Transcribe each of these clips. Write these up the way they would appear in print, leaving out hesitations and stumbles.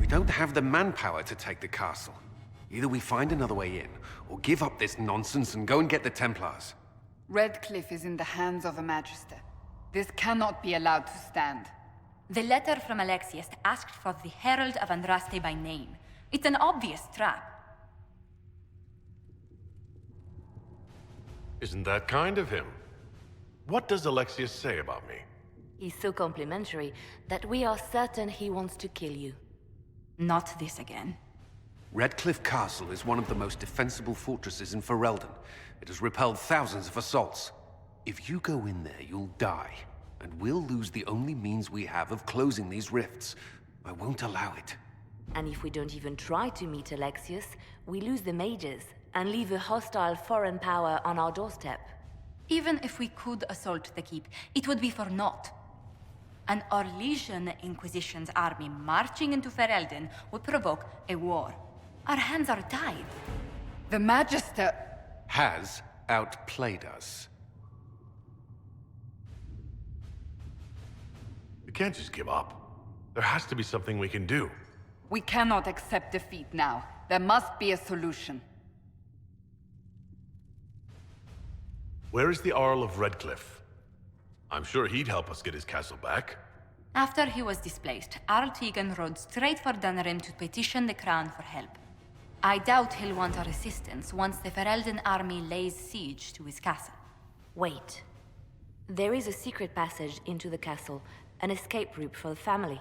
don't have the manpower to take the castle. Either we find another way in, or give up this nonsense and go and get the Templars. Redcliffe is in the hands of a Magister. This cannot be allowed to stand. The letter from Alexius asked for the Herald of Andraste by name. It's an obvious trap. Isn't that kind of him? What does Alexius say about me? He's so complimentary that we are certain he wants to kill you. Not this again. Redcliffe Castle is one of the most defensible fortresses in Ferelden. It has repelled thousands of assaults. If you go in there, you'll die. And we'll lose the only means we have of closing these rifts. I won't allow it. And if we don't even try to meet Alexius, we lose the mages and leave a hostile foreign power on our doorstep. Even if we could assault the keep, it would be for naught. An Orlesian Inquisition's army marching into Ferelden would provoke a war. Our hands are tied. The Magister... has outplayed us. We can't just give up. There has to be something we can do. We cannot accept defeat now. There must be a solution. Where is the Arl of Redcliffe? I'm sure he'd help us get his castle back. After he was displaced, Arl Tegan rode straight for Dunrim to petition the Crown for help. I doubt he'll want our assistance once the Ferelden army lays siege to his castle. Wait. There is a secret passage into the castle, an escape route for the family.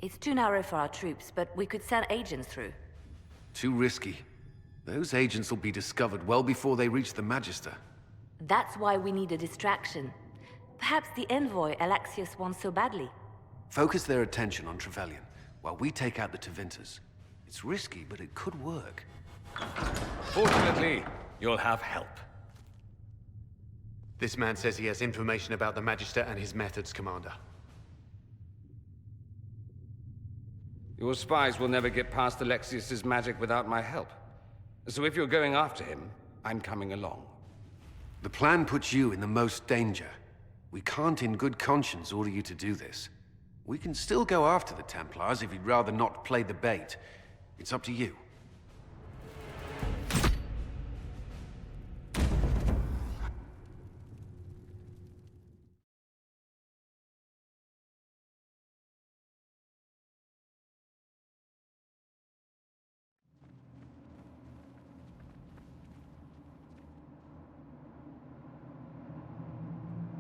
It's too narrow for our troops, but we could send agents through. Too risky. Those agents will be discovered well before they reach the Magister. That's why we need a distraction. Perhaps the envoy Alexius wants so badly. Focus their attention on Trevelyan, while we take out the Tevinters. It's risky, but it could work. Fortunately, you'll have help. This man says he has information about the Magister and his methods, Commander. Your spies will never get past Alexius's magic without my help. So if you're going after him, I'm coming along. The plan puts you in the most danger. We can't in good conscience order you to do this. We can still go after the Templars if you'd rather not play the bait. It's up to you.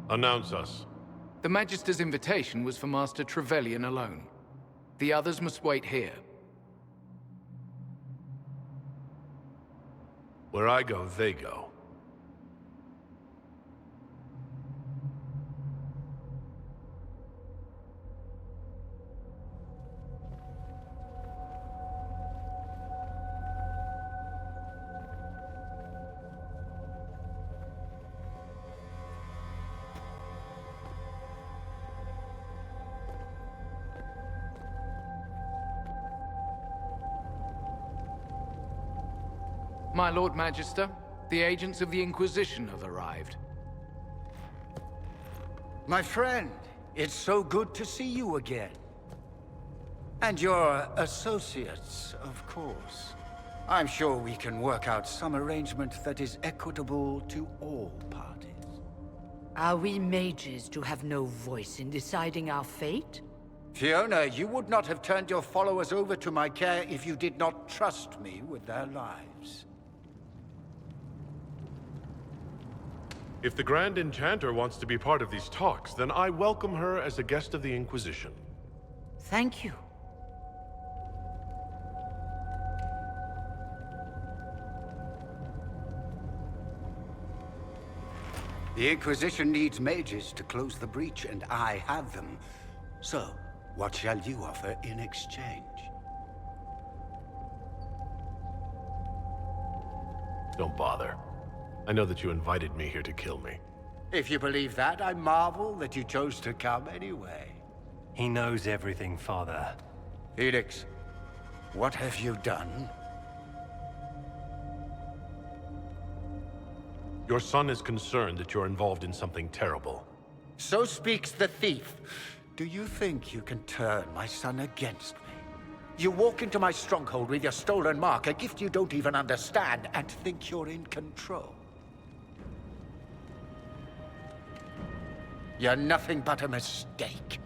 Announce us. The Magister's invitation was for Master Trevelyan alone. The others must wait here. Where I go, they go. My Lord Magister, the agents of the Inquisition have arrived. My friend, it's so good to see you again. And your associates, of course. I'm sure we can work out some arrangement that is equitable to all parties. Are we mages to have no voice in deciding our fate? Fiona, you would not have turned your followers over to my care if you did not trust me with their lives. If the Grand Enchanter wants to be part of these talks, then I welcome her as a guest of the Inquisition. Thank you. The Inquisition needs mages to close the breach, and I have them. So, what shall you offer in exchange? Don't bother. I know that you invited me here to kill me. If you believe that, I marvel that you chose to come anyway. He knows everything, Father. Felix, what have you done? Your son is concerned that you're involved in something terrible. So speaks the thief. Do you think you can turn my son against me? You walk into my stronghold with your stolen mark, a gift you don't even understand, and think you're in control. You're nothing but a mistake.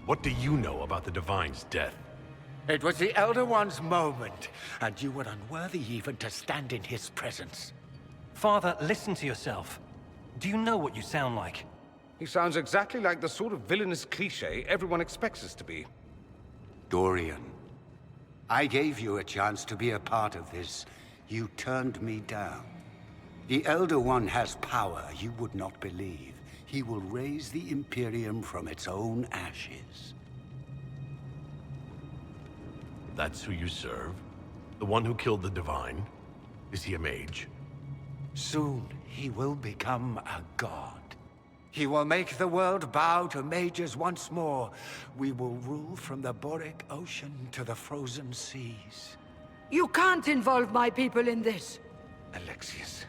What do you know about the Divine's death? It was the Elder One's moment, and you were unworthy even to stand in his presence. Father, listen to yourself. Do you know what you sound like? He sounds exactly like the sort of villainous cliché everyone expects us to be. Dorian, I gave you a chance to be a part of this. You turned me down. The Elder One has power you would not believe. He will raise the Imperium from its own ashes. That's who you serve? The one who killed the Divine? Is he a mage? Soon, he will become a god. He will make the world bow to mages once more. We will rule from the Boric Ocean to the frozen seas. You can't involve my people in this. Alexius,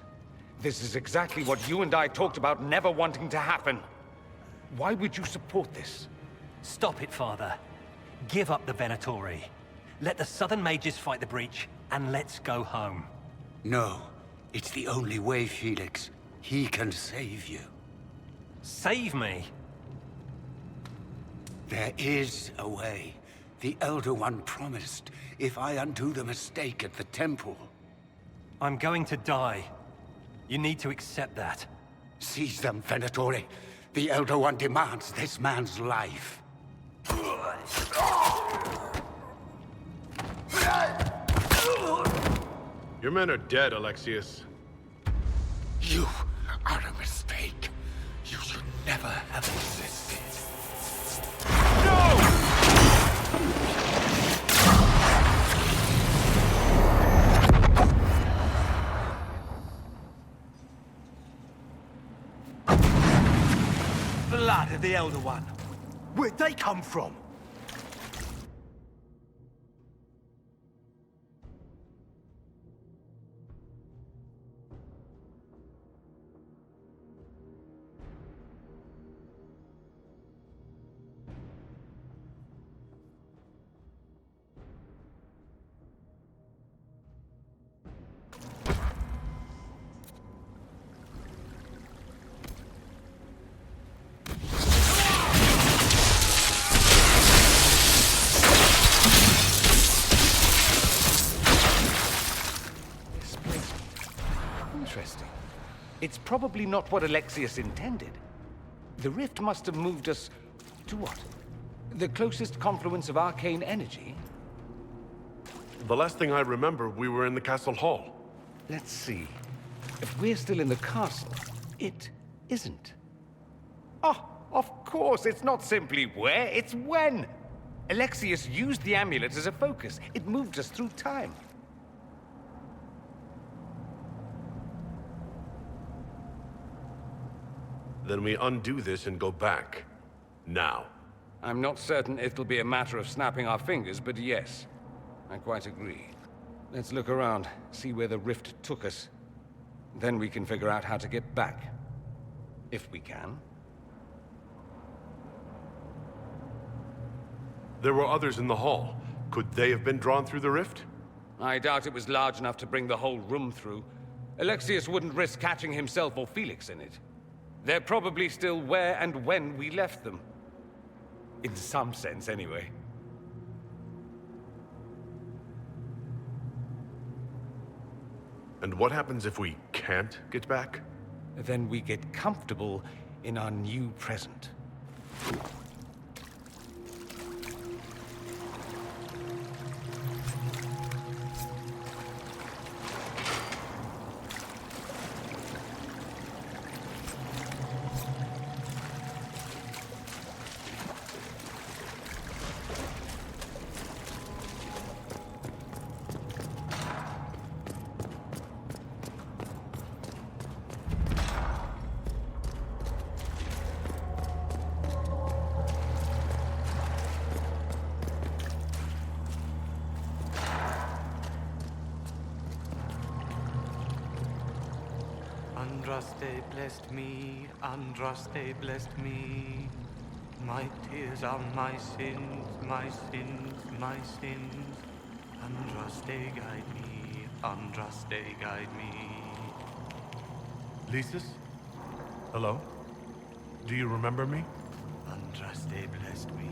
this is exactly what you and I talked about never wanting to happen. Why would you support this? Stop it, Father. Give up the Venatori. Let the Southern Mages fight the breach, and let's go home. No, it's the only way, Felix. He can save you. Save me? There is a way. The Elder One promised, if I undo the mistake at the temple. I'm going to die. You need to accept that. Seize them, Venatori. The Elder One demands this man's life. Your men are dead, Alexius. You are a mistake. You should never have existed. Blood of the Elder One. Where'd they come from? Interesting. It's probably not what Alexius intended. The rift must have moved us to what? The closest confluence of arcane energy? The last thing I remember, we were in the castle hall. Let's see. If we're still in the castle, it isn't. Oh, of course, it's not simply where, it's when. Alexius used the amulet as a focus. It moved us through time. Then we undo this and go back. Now. I'm not certain it'll be a matter of snapping our fingers, but yes. I quite agree. Let's look around, see where the rift took us. Then we can figure out how to get back. If we can. There were others in the hall. Could they have been drawn through the rift? I doubt it was large enough to bring the whole room through. Alexius wouldn't risk catching himself or Felix in it. They're probably still where and when we left them. In some sense, anyway. And what happens if we can't get back? Then we get comfortable in our new present. Andraste blessed me, Andraste blessed me. my tears are my sins, my sins, my sins. Andraste, guide me, Andraste, guide me. Lysis? Hello? Do you remember me? Andraste blessed me,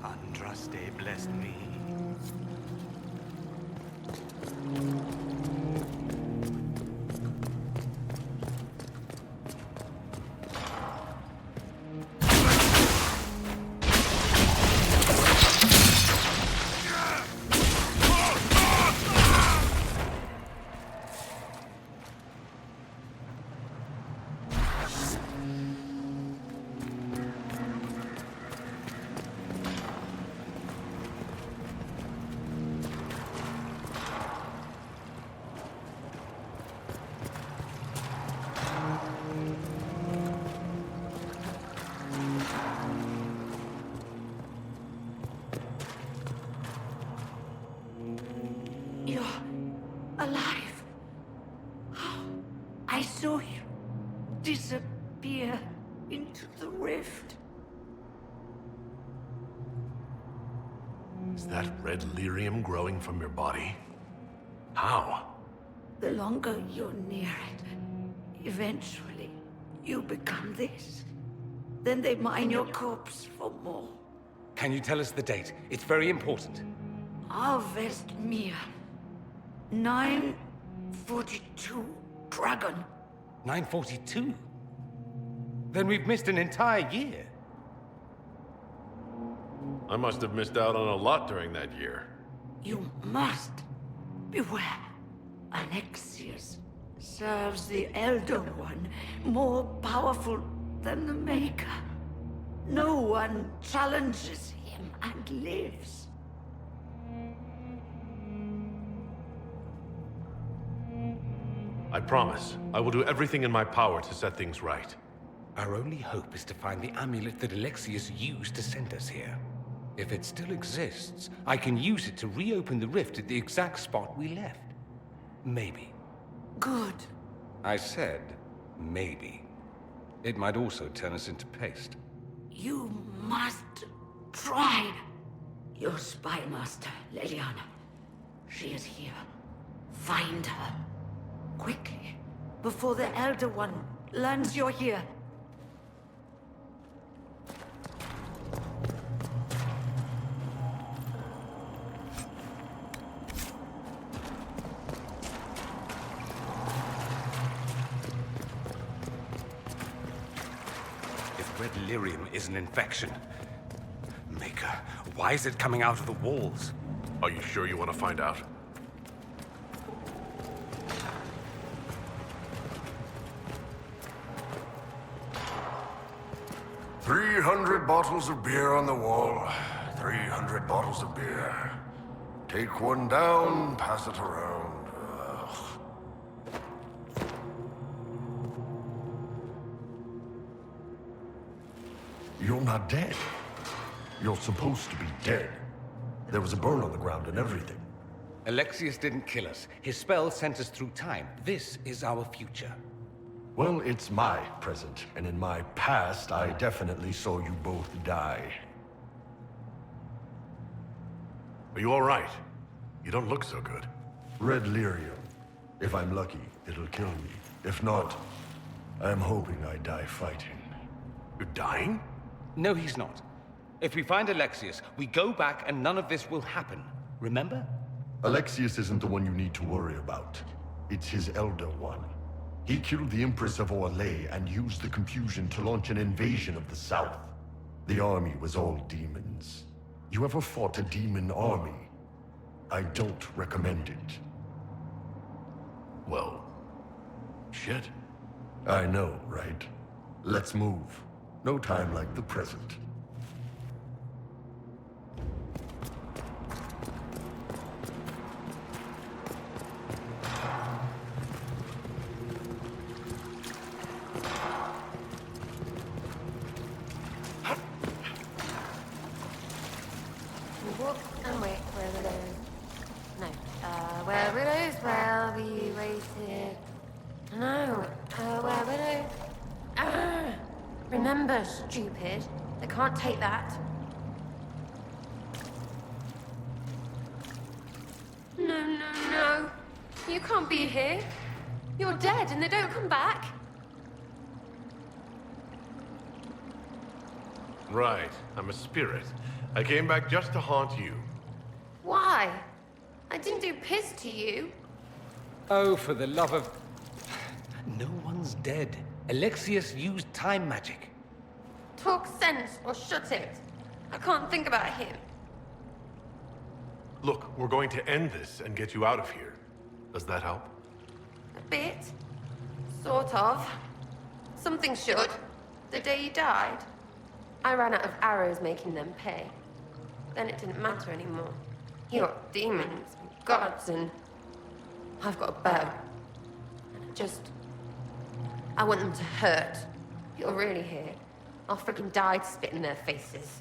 Andraste blessed me. You're alive. I saw you disappear into the rift. Is that red lyrium growing from your body? How? The longer you're near it, eventually you become this. Then they mine your corpse for more. Can you tell us the date? It's very important. Harvest Mir. 942 Dragon. 942? Then we've missed an entire year. I must have missed out on a lot during that year. You must beware. Alexius serves the Elder One, more powerful than the Maker. No one challenges him and lives. I promise. I will do everything in my power to set things right. Our only hope is to find the amulet that Alexius used to send us here. If it still exists, I can use it to reopen the rift at the exact spot we left. Maybe. Good. I said, maybe. It might also turn us into paste. You must try. Your spy master, Leliana. She is here. Find her. Quickly. Before the Elder One learns you're here. If red lyrium is an infection... Maker, why is it coming out of the walls? Are you sure you want to find out? "300 bottles of beer on the wall. 300 bottles of beer. Take one down, pass it around. Ugh. You're not dead. You're supposed to be dead. There was a burn on the ground and everything. Alexius didn't kill us. His spell sent us through time. This is our future. Well, it's my present, and in my past, I definitely saw you both die. Are you all right? You don't look so good. Red lyrium. If I'm lucky, it'll kill me. If not, I'm hoping I die fighting. You're dying? No, he's not. If we find Alexius, we go back and none of this will happen. Remember? Alexius isn't the one you need to worry about. It's his Elder One. He killed the Empress of Orlais and used the confusion to launch an invasion of the South. The army was all demons. You ever fought a demon army? I don't recommend it. Well, shit. I know, right? Let's move. No time like the present. Stupid. They can't take that. No. You can't be here. You're dead and they don't come back. Right, I'm a spirit. I came back just to haunt you. Why? I didn't do piss to you. Oh, for the love of... No one's dead. Alexius used time magic. Talk sense or shut it. I can't think about him. Look, we're going to end this and get you out of here. Does that help? A bit. Sort of. Something should. The day you died. I ran out of arrows making them pay. Then it didn't matter anymore. You got demons and gods and... I've got a bow. And I want them to hurt. You're really here. I'll freaking die to spit in their faces.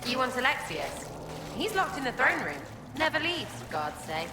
You want Alexius? He's locked in the throne room. Never leaves, for God's sake.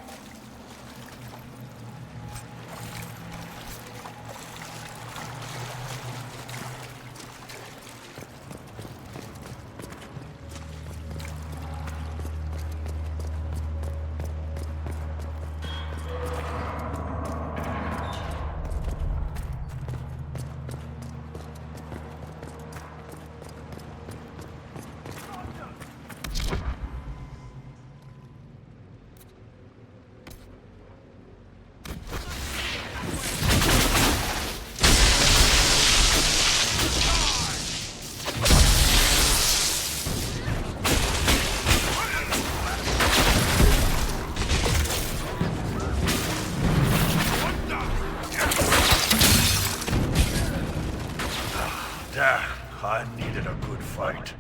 I needed a good fight.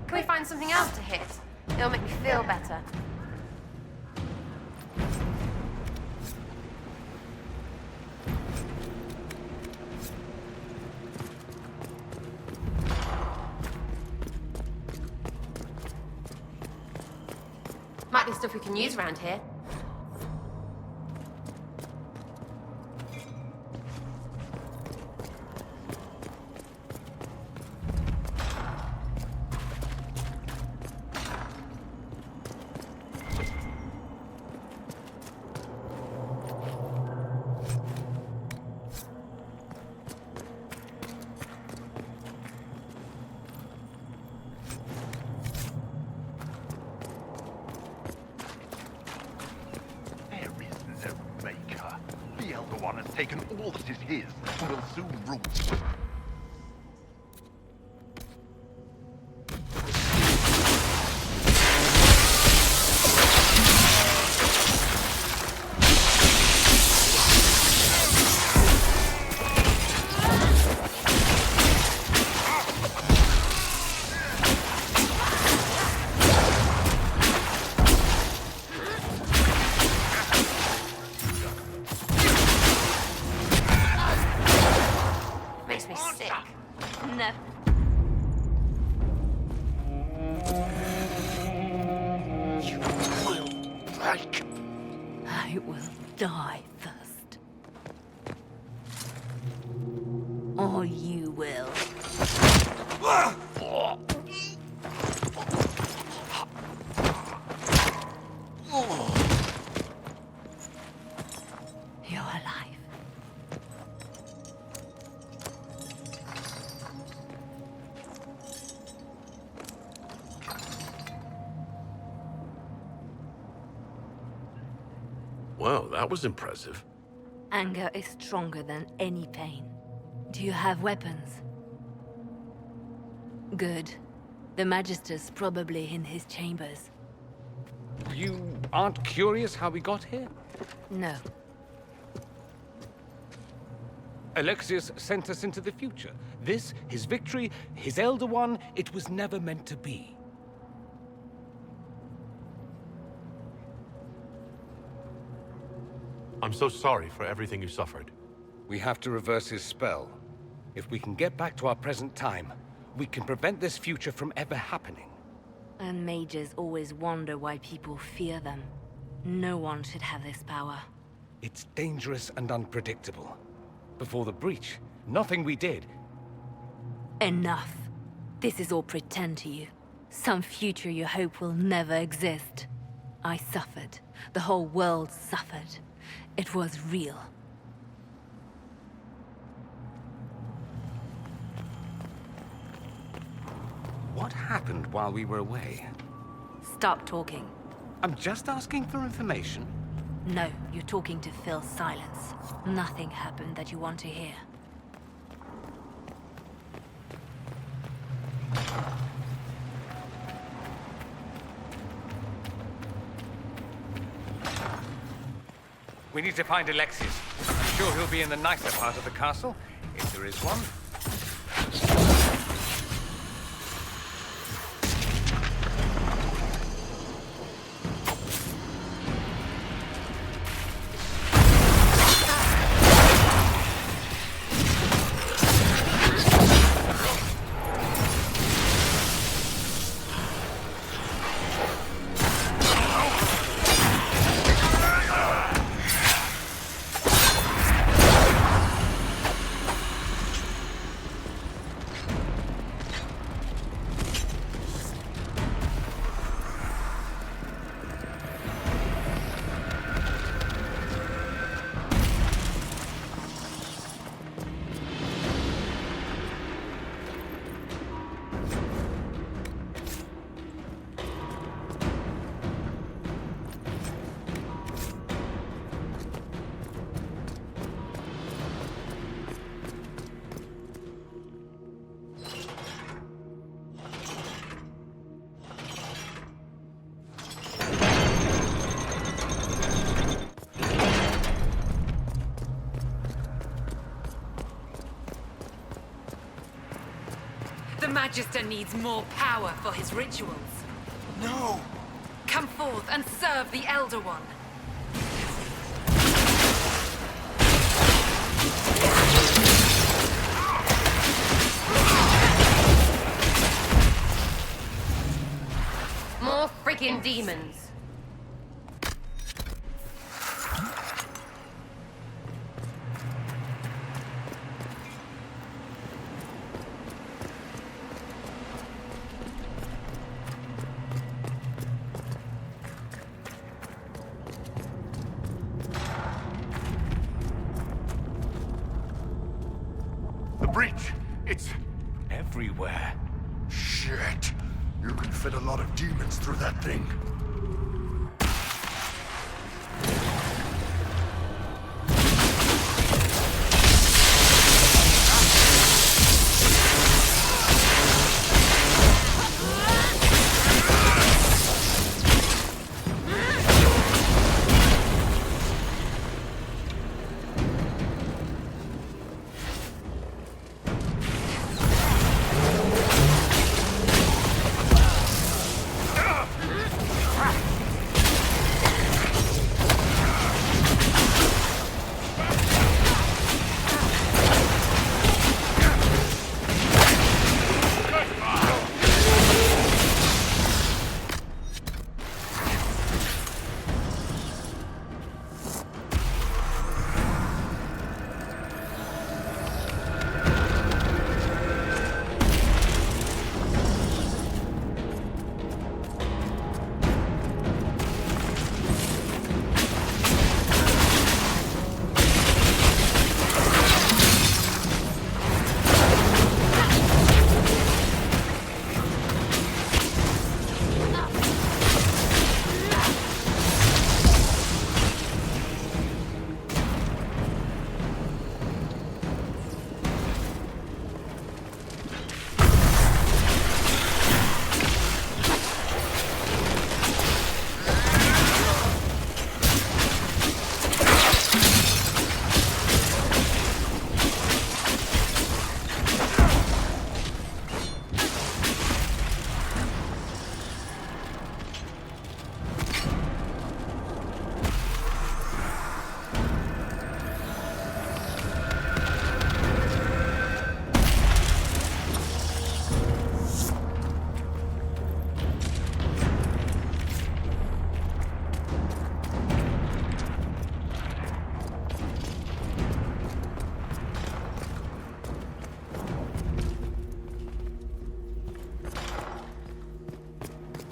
Can we find something else to hit? It'll make me feel better. Might be stuff we can use around here. Taken all that is his, and will soon rule. I will die first. Or you will. You're alive. Wow, that was impressive. Anger is stronger than any pain. Do you have weapons? Good. The Magister's probably in his chambers. You aren't curious how we got here? No. Alexius sent us into the future. This, his victory, his Elder One, it was never meant to be. I'm so sorry for everything you suffered. We have to reverse his spell. If we can get back to our present time, we can prevent this future from ever happening. And mages always wonder why people fear them. No one should have this power. It's dangerous and unpredictable. Before the breach, nothing we did... Enough. This is all pretend to you. Some future you hope will never exist. I suffered. The whole world suffered. It was real. What happened while we were away? Stop talking. I'm just asking for information. No, you're talking to fill silence. Nothing happened that you want to hear. We need to find Alexius. I'm sure he'll be in the nicer part of the castle, if there is one. The Magister needs more power for his rituals. No! Come forth and serve the Elder One. More freaking demons. The breach! It's everywhere. Shit! You can fit a lot of demons through that thing.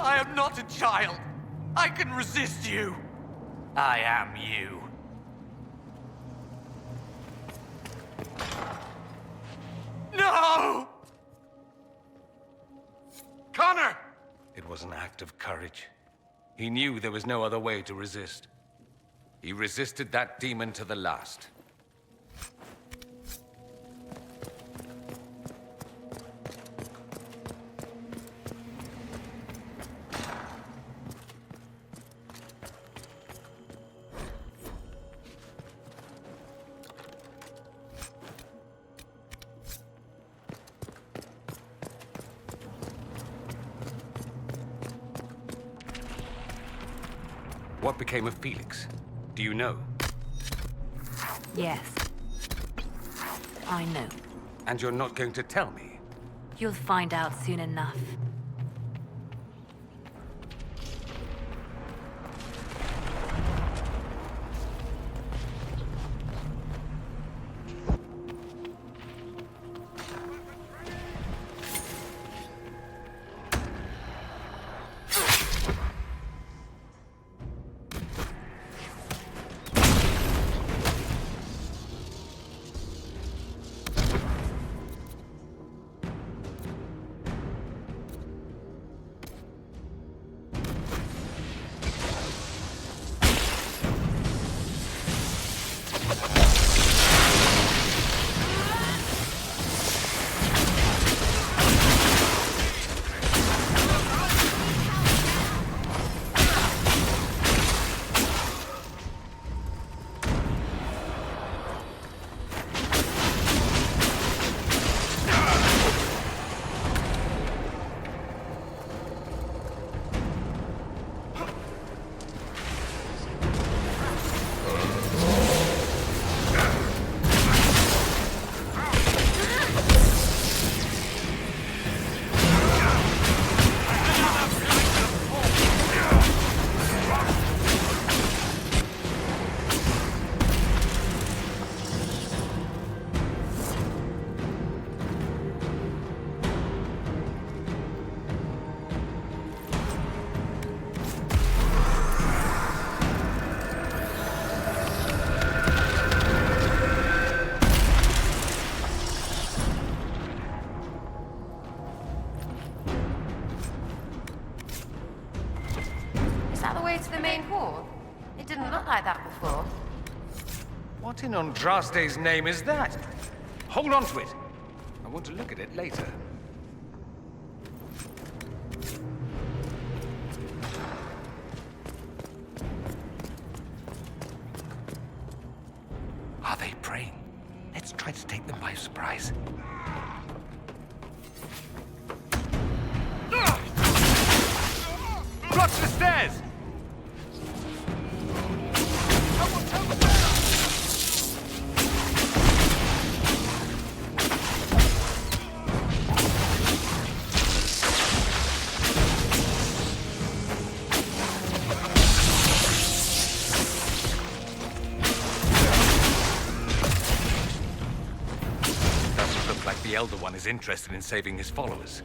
I am not a child. I can resist you. I am you. No! Connor! It was an act of courage. He knew there was no other way to resist. He resisted that demon to the last. What became of Felix? Do you know? Yes. I know. And you're not going to tell me? You'll find out soon enough. What in Andraste's name is that? Hold on to it. I want to look at it later. Are they praying? Let's try to take them by surprise. Watch the stairs! The Elder One is interested in saving his followers.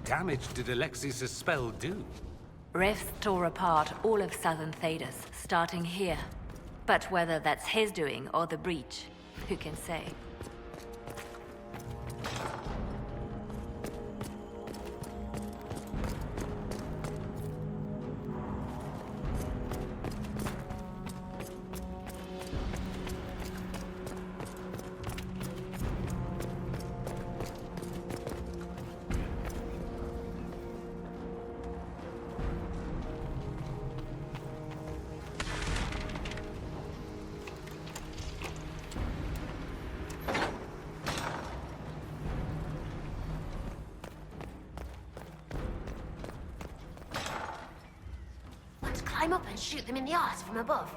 Damage did Alexius' spell do? Rifts tore apart all of southern Thedas, starting here. But whether that's his doing or the breach, who can say? climb up and shoot them in the arse from above.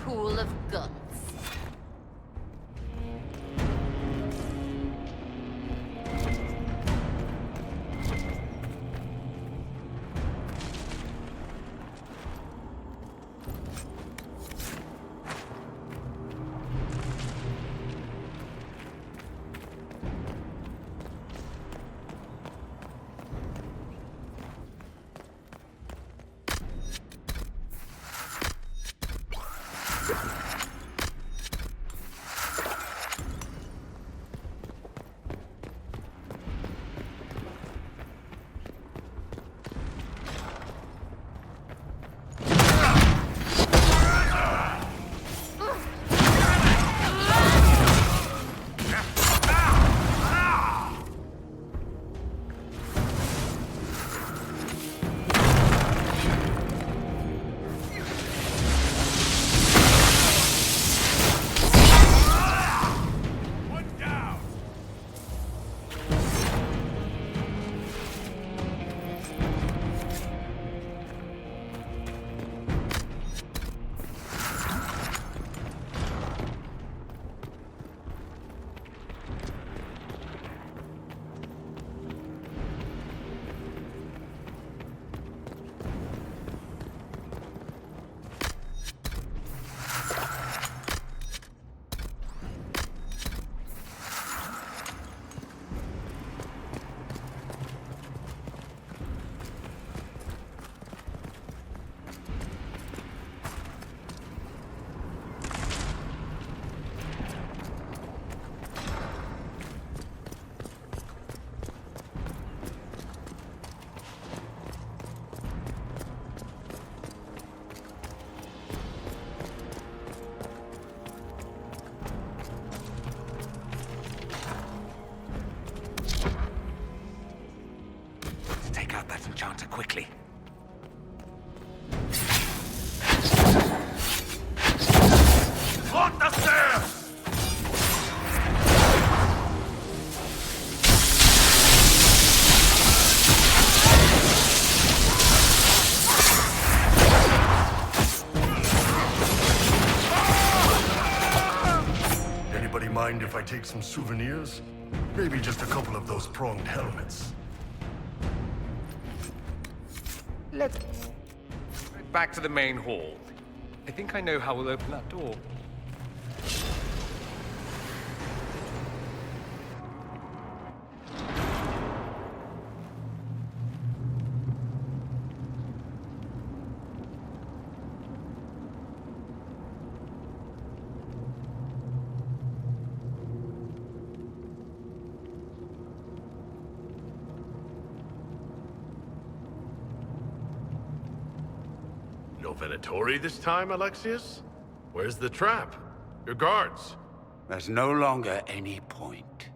Pool of guts. Enchanter quickly. On the stairs! Anybody mind if I take some souvenirs? Maybe just a couple of those pronged helmets. Let's back to the main hall. I think I know how we'll open that door. No Venatori this time, Alexius? Where's the trap? Your guards? There's no longer any point.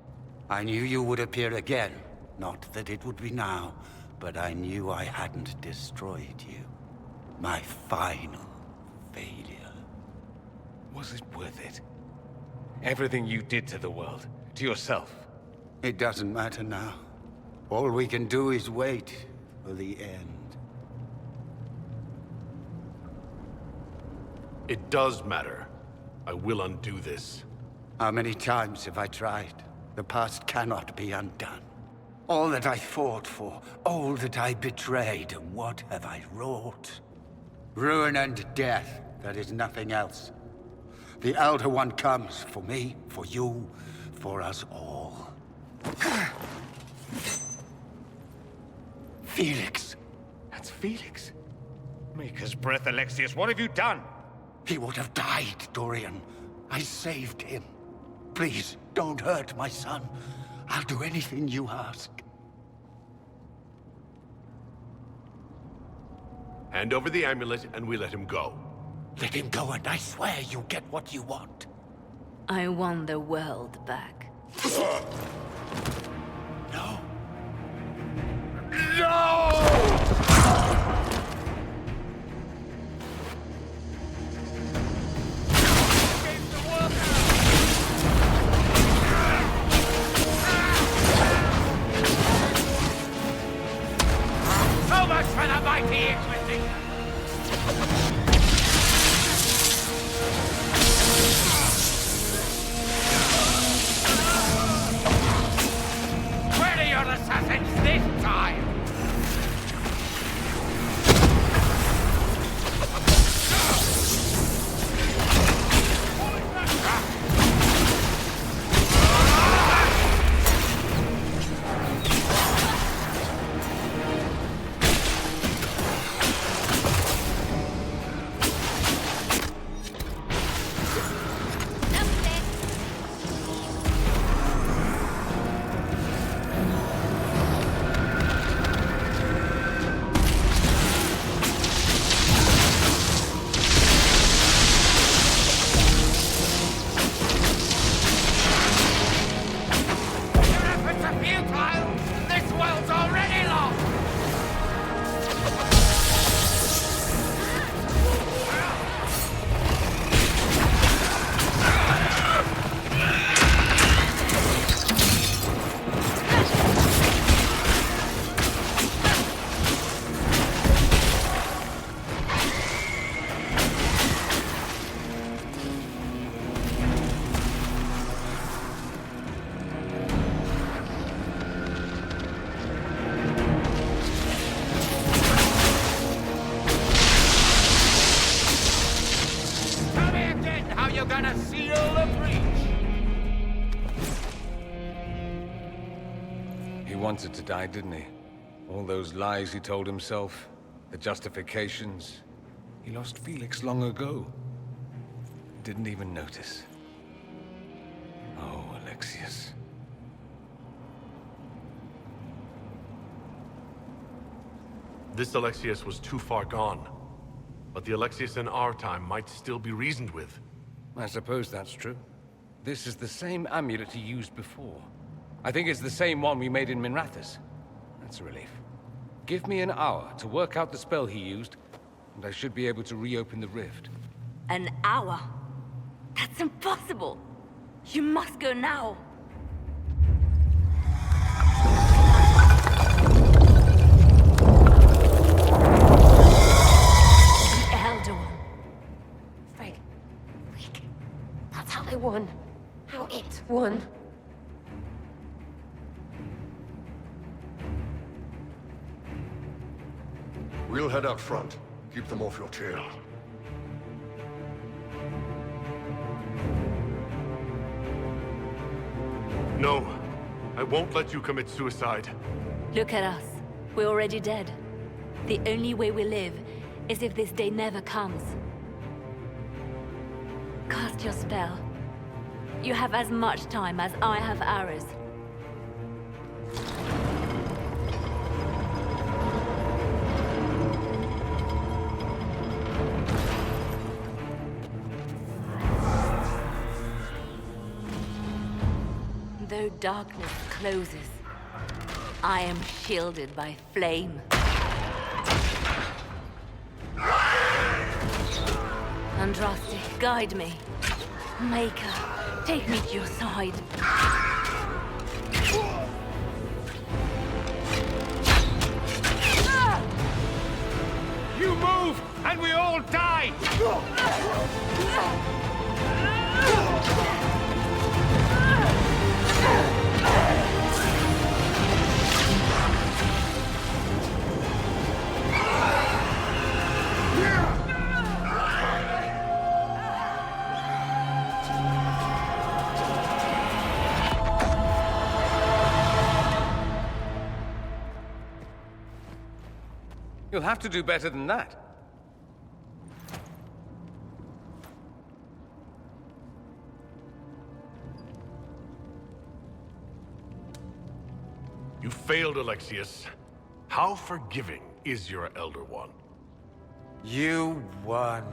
I knew you would appear again. Not that it would be now, but I knew I hadn't destroyed you. My final failure. Was it worth it? Everything you did to the world, to yourself. It doesn't matter now. All we can do is wait for the end. It does matter. I will undo this. How many times have I tried? The past cannot be undone. All that I fought for, all that I betrayed, and what have I wrought? Ruin and death, that is nothing else. The Elder One comes for me, for you, for us all. Felix! That's Felix? Maker's breath, Alexius, what have you done? He would have died, Dorian. I saved him. Please, don't hurt my son. I'll do anything you ask. Hand over the amulet and we let him go. Let him go and I swear you'll get what you want. I want the world back. No. No! So much for the mighty Inquisition! Where are your assassins this time? He wanted to die, didn't he? All those lies he told himself, the justifications. He lost Felix long ago. Didn't even notice. Oh, Alexius. This Alexius was too far gone. But the Alexius in our time might still be reasoned with. I suppose that's true. This is the same amulet he used before. I think it's the same one we made in Minrathous. That's a relief. Give me an hour to work out the spell he used, and I should be able to reopen the rift. An hour? That's impossible! You must go now! The Elder One. Frigg. That's how they won. How it won. We'll head out front. Keep them off your tail. No, I won't let you commit suicide. Look at us. We're already dead. The only way we live is if this day never comes. Cast your spell. You have as much time as I have arrows. Though darkness closes, I am shielded by flame. Andraste, guide me. Maker, take me to your side. You move, and we all die! You'll have to do better than that. You failed, Alexius. How forgiving is your Elder One? You won.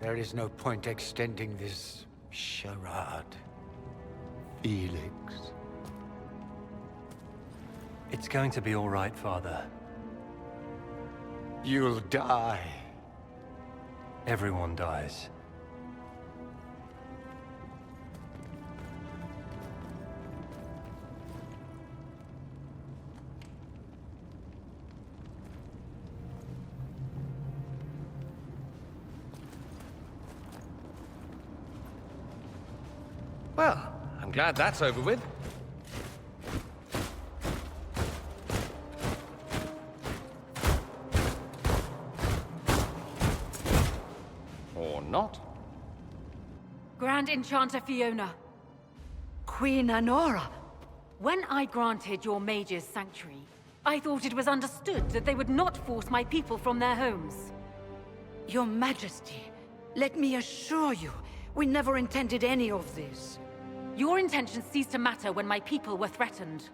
There is no point extending this charade. Felix. It's going to be all right, Father. You'll die. Everyone dies. Well, I'm glad that's over with. Or not. Grand Enchanter Fiona. Queen Anora. When I granted your mages sanctuary, I thought it was understood that they would not force my people from their homes. Your Majesty, let me assure you, we never intended any of this. Your intentions ceased to matter when my people were threatened.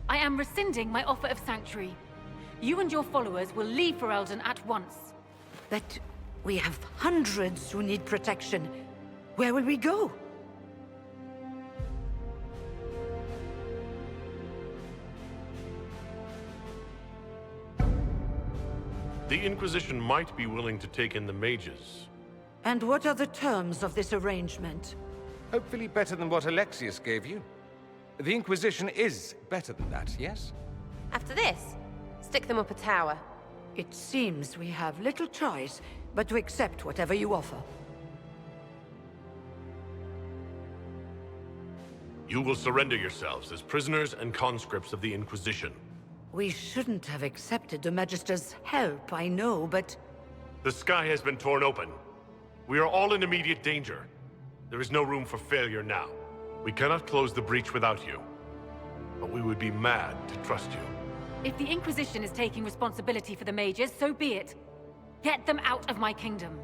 I am rescinding my offer of sanctuary. You and your followers will leave Ferelden at once. But we have hundreds who need protection. Where will we go? The Inquisition might be willing to take in the mages. And what are the terms of this arrangement? Hopefully better than what Alexius gave you. The Inquisition is better than that, yes? After this, stick them up a tower. It seems we have little choice but to accept whatever you offer. You will surrender yourselves as prisoners and conscripts of the Inquisition. We shouldn't have accepted the Magister's help, I know, but... The sky has been torn open. We are all in immediate danger. There is no room for failure now. We cannot close the breach without you. But we would be mad to trust you. If the Inquisition is taking responsibility for the mages, so be it. Get them out of my kingdom.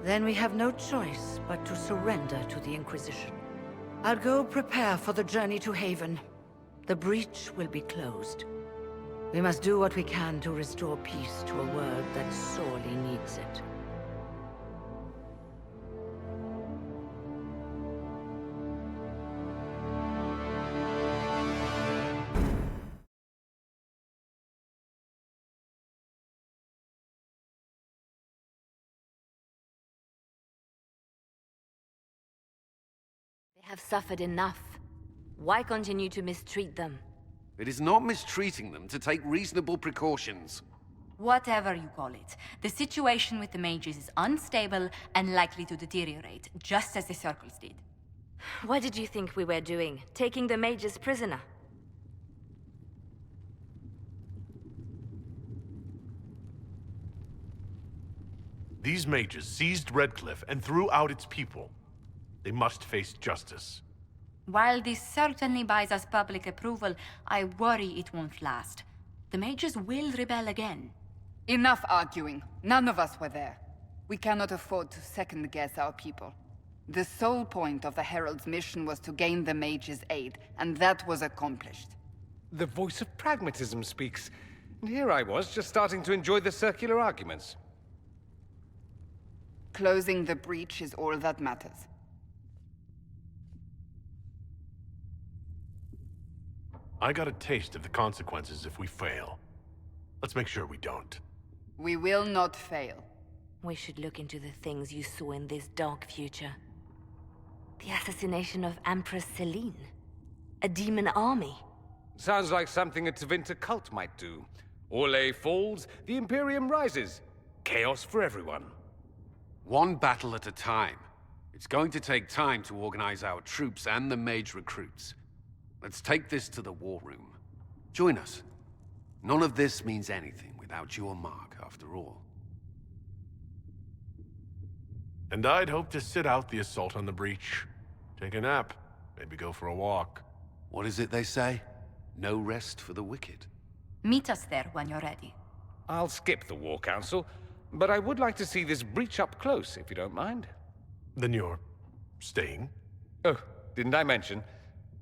Then we have no choice but to surrender to the Inquisition. I'll go prepare for the journey to Haven. The breach will be closed. We must do what we can to restore peace to a world that sorely needs it. They have suffered enough. Why continue to mistreat them? It is not mistreating them to take reasonable precautions. Whatever you call it, the situation with the mages is unstable and likely to deteriorate, just as the Circles did. What did you think we were doing? Taking the mages prisoner? These mages seized Redcliffe and threw out its people. They must face justice. While this certainly buys us public approval, I worry it won't last. The mages will rebel again. Enough arguing. None of us were there. We cannot afford to second-guess our people. The sole point of the Herald's mission was to gain the mages' aid, and that was accomplished. The voice of pragmatism speaks. And here I was, just starting to enjoy the circular arguments. Closing the breach is all that matters. I got a taste of the consequences if we fail. Let's make sure we don't. We will not fail. We should look into the things you saw in this dark future. The assassination of Empress Celine. A demon army. Sounds like something a Tevinter cult might do. Orlais falls, the Imperium rises. Chaos for everyone. One battle at a time. It's going to take time to organize our troops and the mage recruits. Let's take this to the war room. Join us. None of this means anything without your mark, after all. And I'd hope to sit out the assault on the breach. Take a nap. Maybe go for a walk. What is it they say? No rest for the wicked. Meet us there when you're ready. I'll skip the War Council, but I would like to see this breach up close, if you don't mind. Then you're staying? Oh, didn't I mention?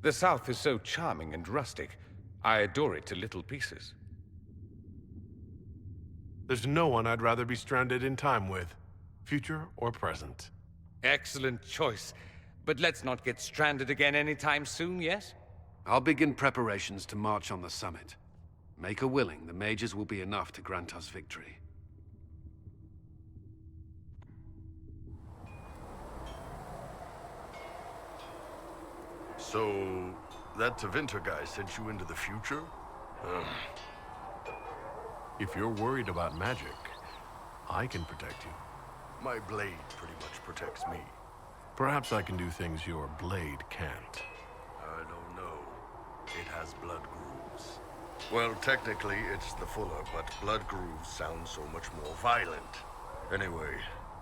The South is so charming and rustic. I adore it to little pieces. There's no one I'd rather be stranded in time with, future or present. Excellent choice. But let's not get stranded again anytime soon, yes? I'll begin preparations to march on the summit. Make her willing, the mages will be enough to grant us victory. So, that Tevinter guy sent you into the future? If you're worried about magic, I can protect you. My blade pretty much protects me. Perhaps I can do things your blade can't. I don't know. It has blood grooves. Well, technically, it's the Fuller, but blood grooves sound so much more violent. Anyway,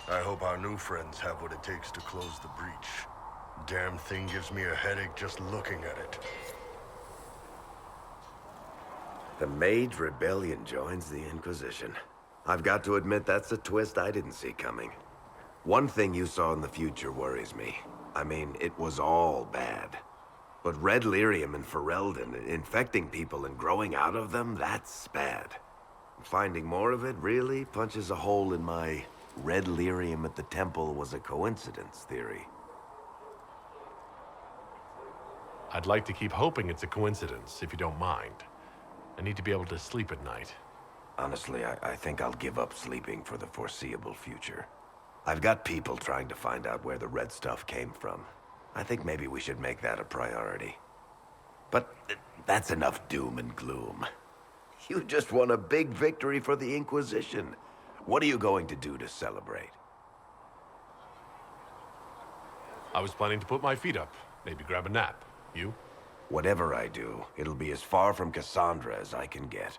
I hope our new friends have what it takes to close the breach. Damn thing gives me a headache just looking at it. The Mage Rebellion joins the Inquisition. I've got to admit that's a twist I didn't see coming. One thing you saw in the future worries me. I mean, it was all bad. But red lyrium in Ferelden, infecting people and growing out of them, that's bad. Finding more of it really punches a hole in my red lyrium at the temple was a coincidence theory. I'd like to keep hoping it's a coincidence, if you don't mind. I need to be able to sleep at night. Honestly, I think I'll give up sleeping for the foreseeable future. I've got people trying to find out where the red stuff came from. I think maybe we should make that a priority. But that's enough doom and gloom. You just won a big victory for the Inquisition. What are you going to do to celebrate? I was planning to put my feet up, maybe grab a nap. You? Whatever I do, it'll be as far from Cassandra as I can get.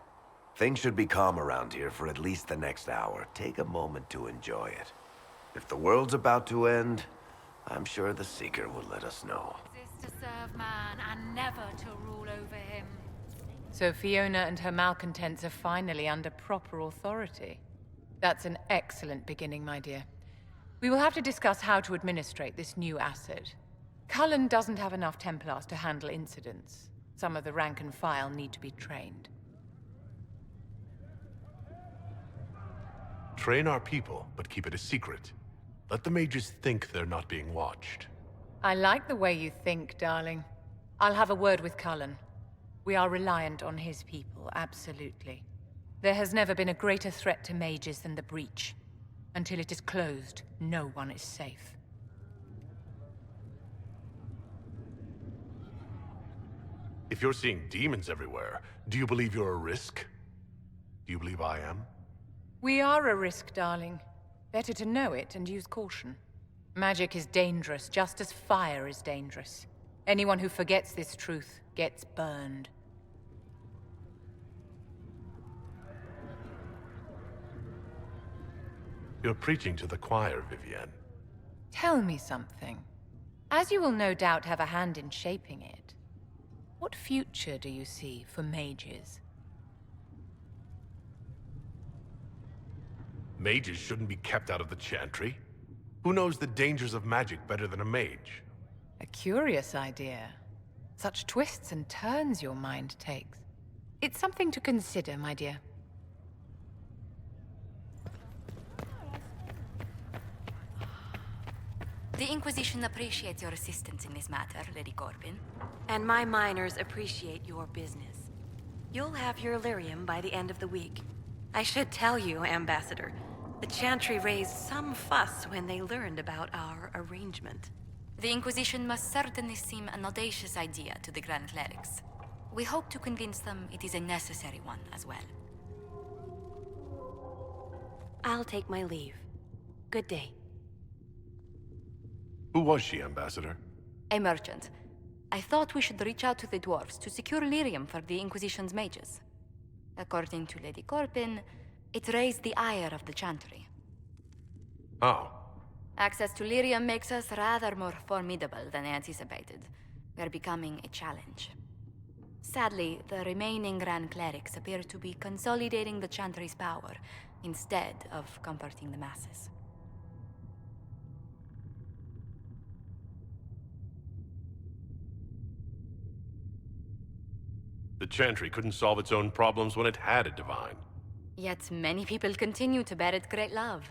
Things should be calm around here for at least the next hour. Take a moment to enjoy it. If the world's about to end, I'm sure the Seeker will let us know. Exist to serve man and never to rule over him. So Fiona and her malcontents are finally under proper authority. That's an excellent beginning, my dear. We will have to discuss how to administrate this new asset. Cullen doesn't have enough Templars to handle incidents. Some of the rank and file need to be trained. Train our people, but keep it a secret. Let the mages think they're not being watched. I like the way you think, darling. I'll have a word with Cullen. We are reliant on his people, absolutely. There has never been a greater threat to mages than the breach. Until it is closed, no one is safe. If you're seeing demons everywhere, do you believe you're a risk? Do you believe I am? We are a risk, darling. Better to know it and use caution. Magic is dangerous, just as fire is dangerous. Anyone who forgets this truth gets burned. You're preaching to the choir, Vivienne. Tell me something. As you will no doubt have a hand in shaping it, what future do you see for mages? Mages shouldn't be kept out of the Chantry. Who knows the dangers of magic better than a mage? A curious idea. Such twists and turns your mind takes. It's something to consider, my dear. The Inquisition appreciates your assistance in this matter, Lady Corbin. And my miners appreciate your business. You'll have your lyrium by the end of the week. I should tell you, Ambassador, the Chantry raised some fuss when they learned about our arrangement. The Inquisition must certainly seem an audacious idea to the Grand Clerics. We hope to convince them it is a necessary one as well. I'll take my leave. Good day. Who was she, Ambassador? A merchant. I thought we should reach out to the dwarves to secure lyrium for the Inquisition's mages. According to Lady Corbin, it raised the ire of the Chantry. Oh. Access to lyrium makes us rather more formidable than anticipated. We're becoming a challenge. Sadly, the remaining Grand Clerics appear to be consolidating the Chantry's power, instead of comforting the masses. The Chantry couldn't solve its own problems when it had a divine. Yet many people continue to bear it great love.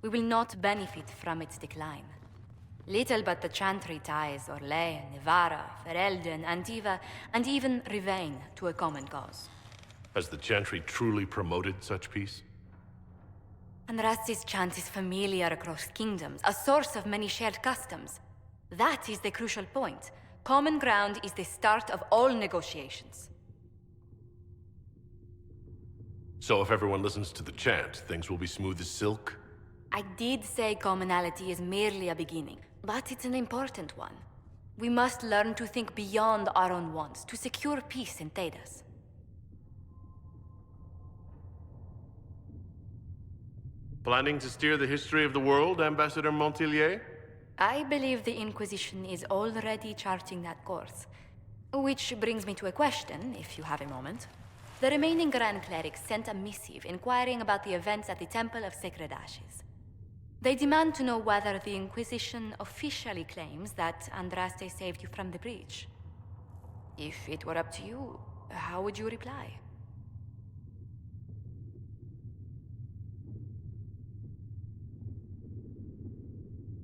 We will not benefit from its decline. Little but the Chantry ties Orlais, Nevarra, Ferelden, Antiva, and even Rivain to a common cause. Has the Chantry truly promoted such peace? Unrest's chant is familiar across kingdoms, a source of many shared customs. That is the crucial point. Common ground is the start of all negotiations. So if everyone listens to the chant, things will be smooth as silk? I did say commonality is merely a beginning, but it's an important one. We must learn to think beyond our own wants to secure peace in Thedas. Planning to steer the history of the world, Ambassador Montilier? I believe the Inquisition is already charting that course. Which brings me to a question, if you have a moment. The remaining Grand Clerics sent a missive inquiring about the events at the Temple of Sacred Ashes. They demand to know whether the Inquisition officially claims that Andraste saved you from the breach. If it were up to you, how would you reply?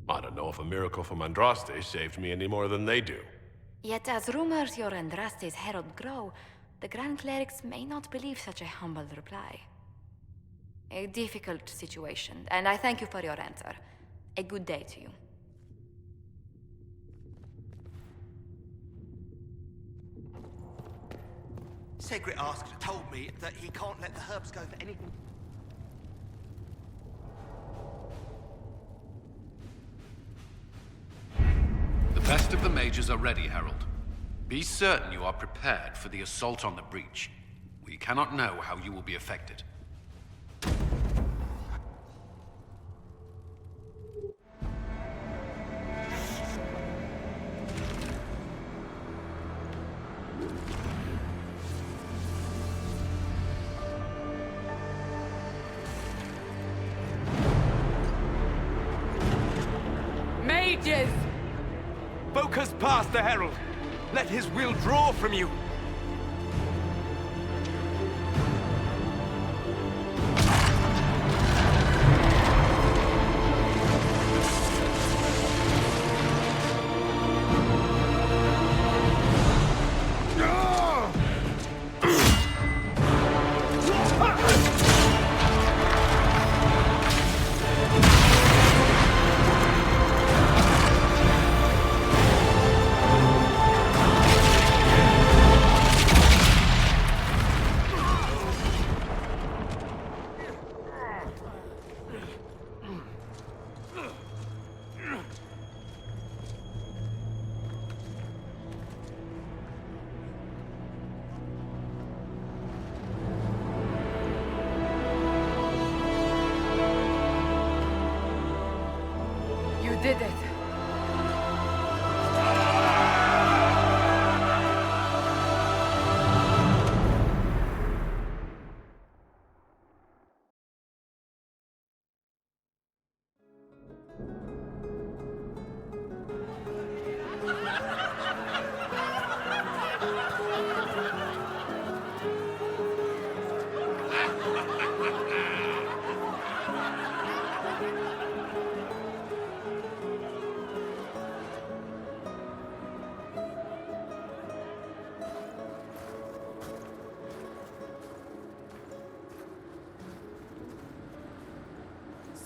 I don't know if a miracle from Andraste saved me any more than they do. Yet as rumors your Andraste's herald grow, the Grand Clerics may not believe such a humble reply. A difficult situation, and I thank you for your answer. A good day to you. Segret Asked told me that he can't let the herbs go for anything. The best of the mages are ready, Herald. Be certain you are prepared for the assault on the breach. We cannot know how you will be affected. Mages! Focus past the Herald. Let his will draw from you. You did it.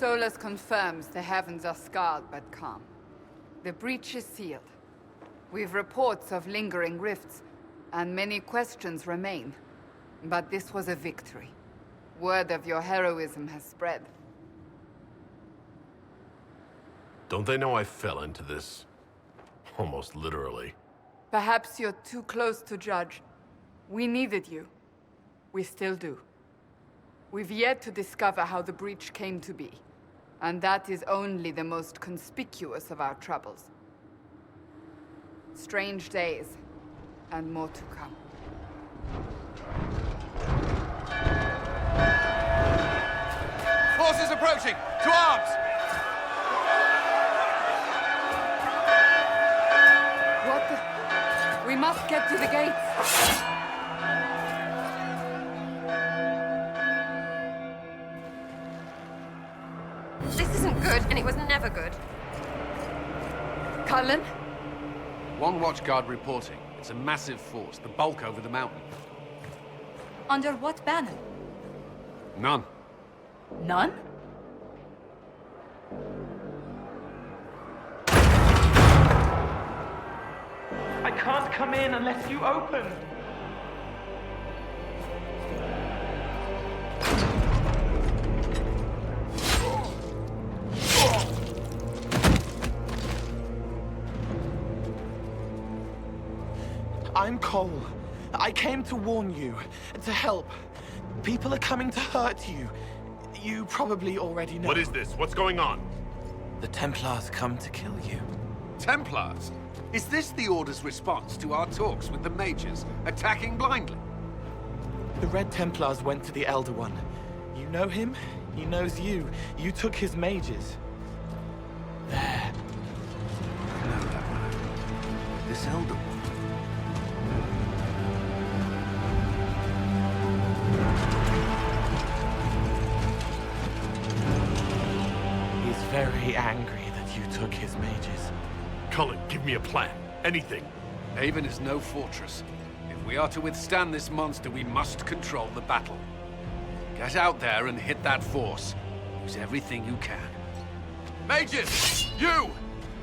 Solus confirms the heavens are scarred but calm. The breach is sealed. We've reports of lingering rifts, and many questions remain. But this was a victory. Word of your heroism has spread. Don't they know I fell into this? Almost literally. Perhaps you're too close to judge. We needed you. We still do. We've yet to discover how the breach came to be. And that is only the most conspicuous of our troubles. Strange days, and more to come. Forces approaching! To arms! What the... We must get to the gates! good, and it was never good. Cullen? One watchguard reporting. It's a massive force, the bulk over the mountain. Under what banner? None. None? I can't come in unless you open. I'm Cole. I came to warn you, to help. People are coming to hurt you. You probably already know. What is this? What's going on? The Templars come to kill you. Templars? Is this the Order's response to our talks with the mages, attacking blindly? The Red Templars went to the Elder One. You know him, he knows you. You took his mages. There. No, that man. This Elder One. He's very angry that you took his mages. Cullen, give me a plan. Anything. Haven is no fortress. If we are to withstand this monster, we must control the battle. Get out there and hit that force. Use everything you can. Mages! You!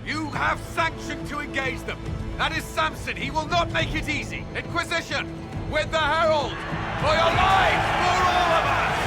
You have sanction to engage them! That is Samson! He will not make it easy! Inquisition! With the Herald! For your lives! For all of us!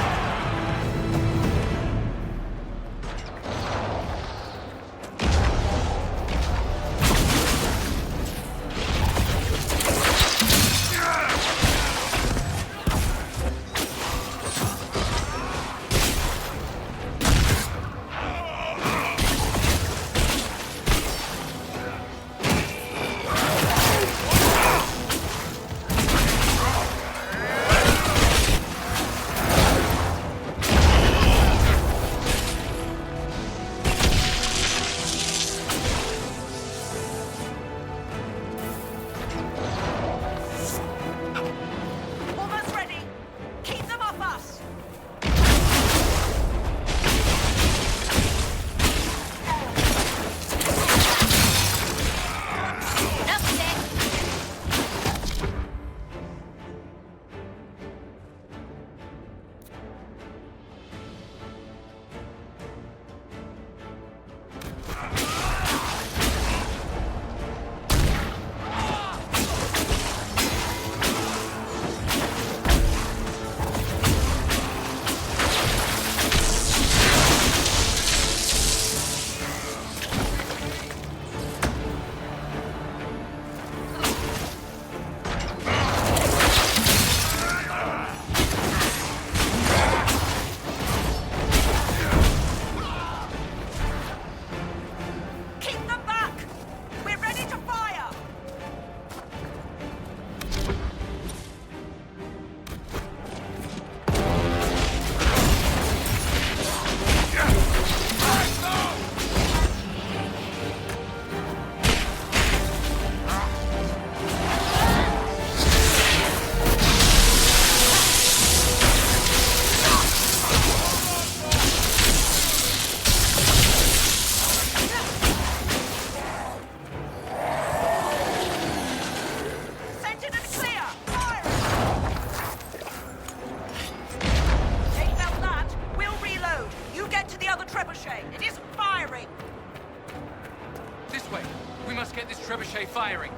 Trebuchet firing.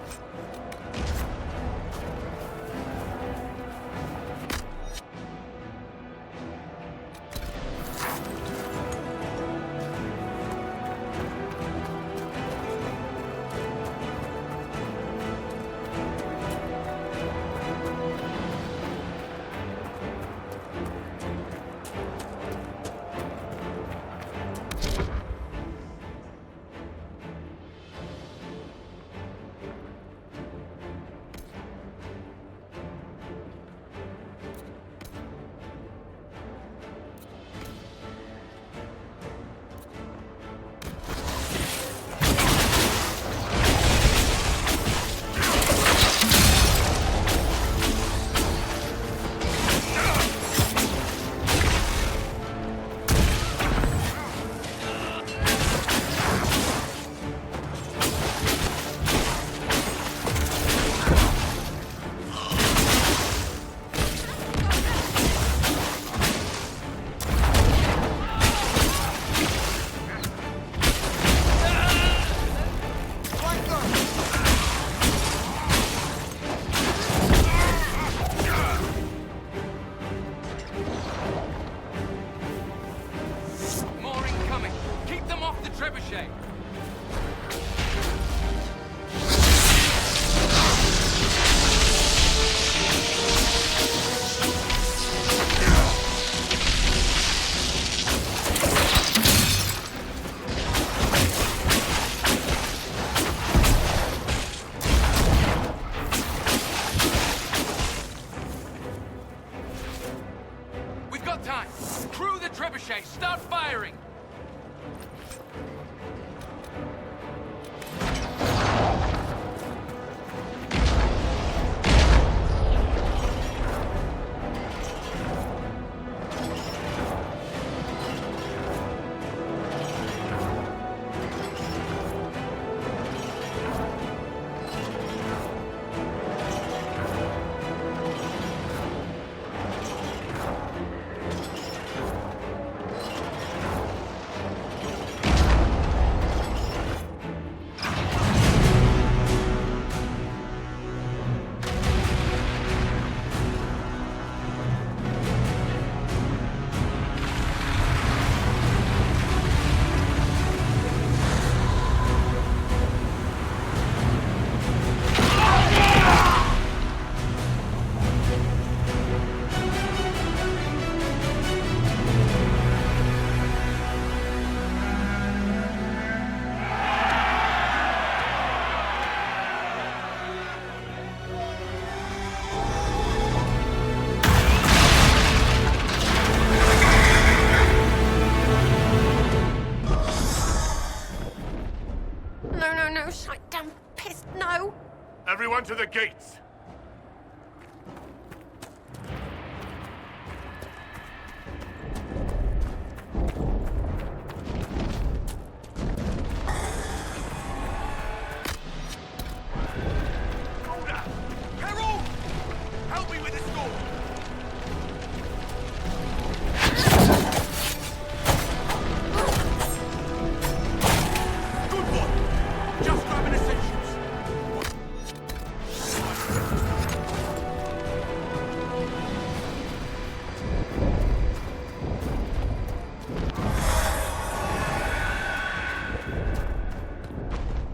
No, no, no, shite damn pissed, no! Everyone to the gates!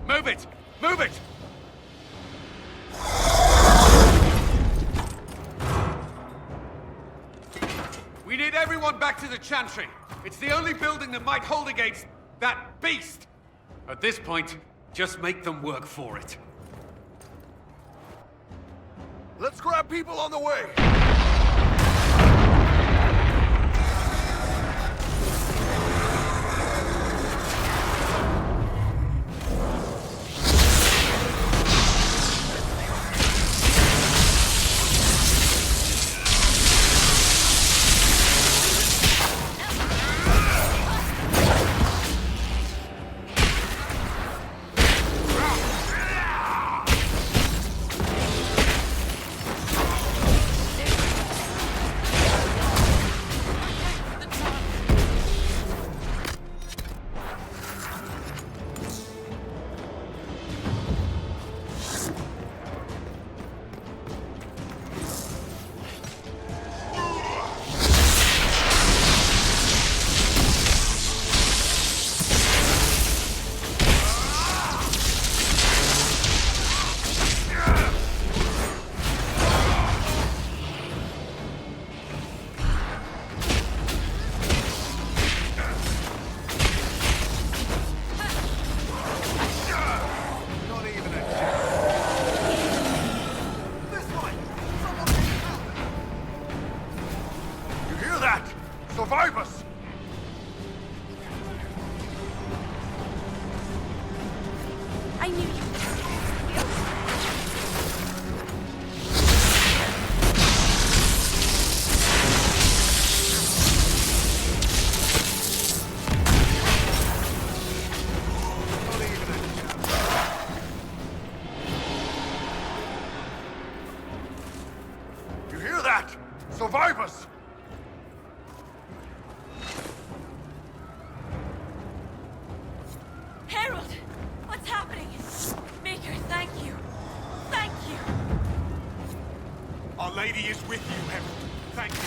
Move it! Move it! We need everyone back to the Chantry. It's the only building that might hold against that beast. At this point, just make them work for it. Let's grab people on the way! Survivors! I knew you. You hear that? Survivors! Harold! What's happening? Maker, thank you. Thank you. Our Lady is with you, Harold. Thank you.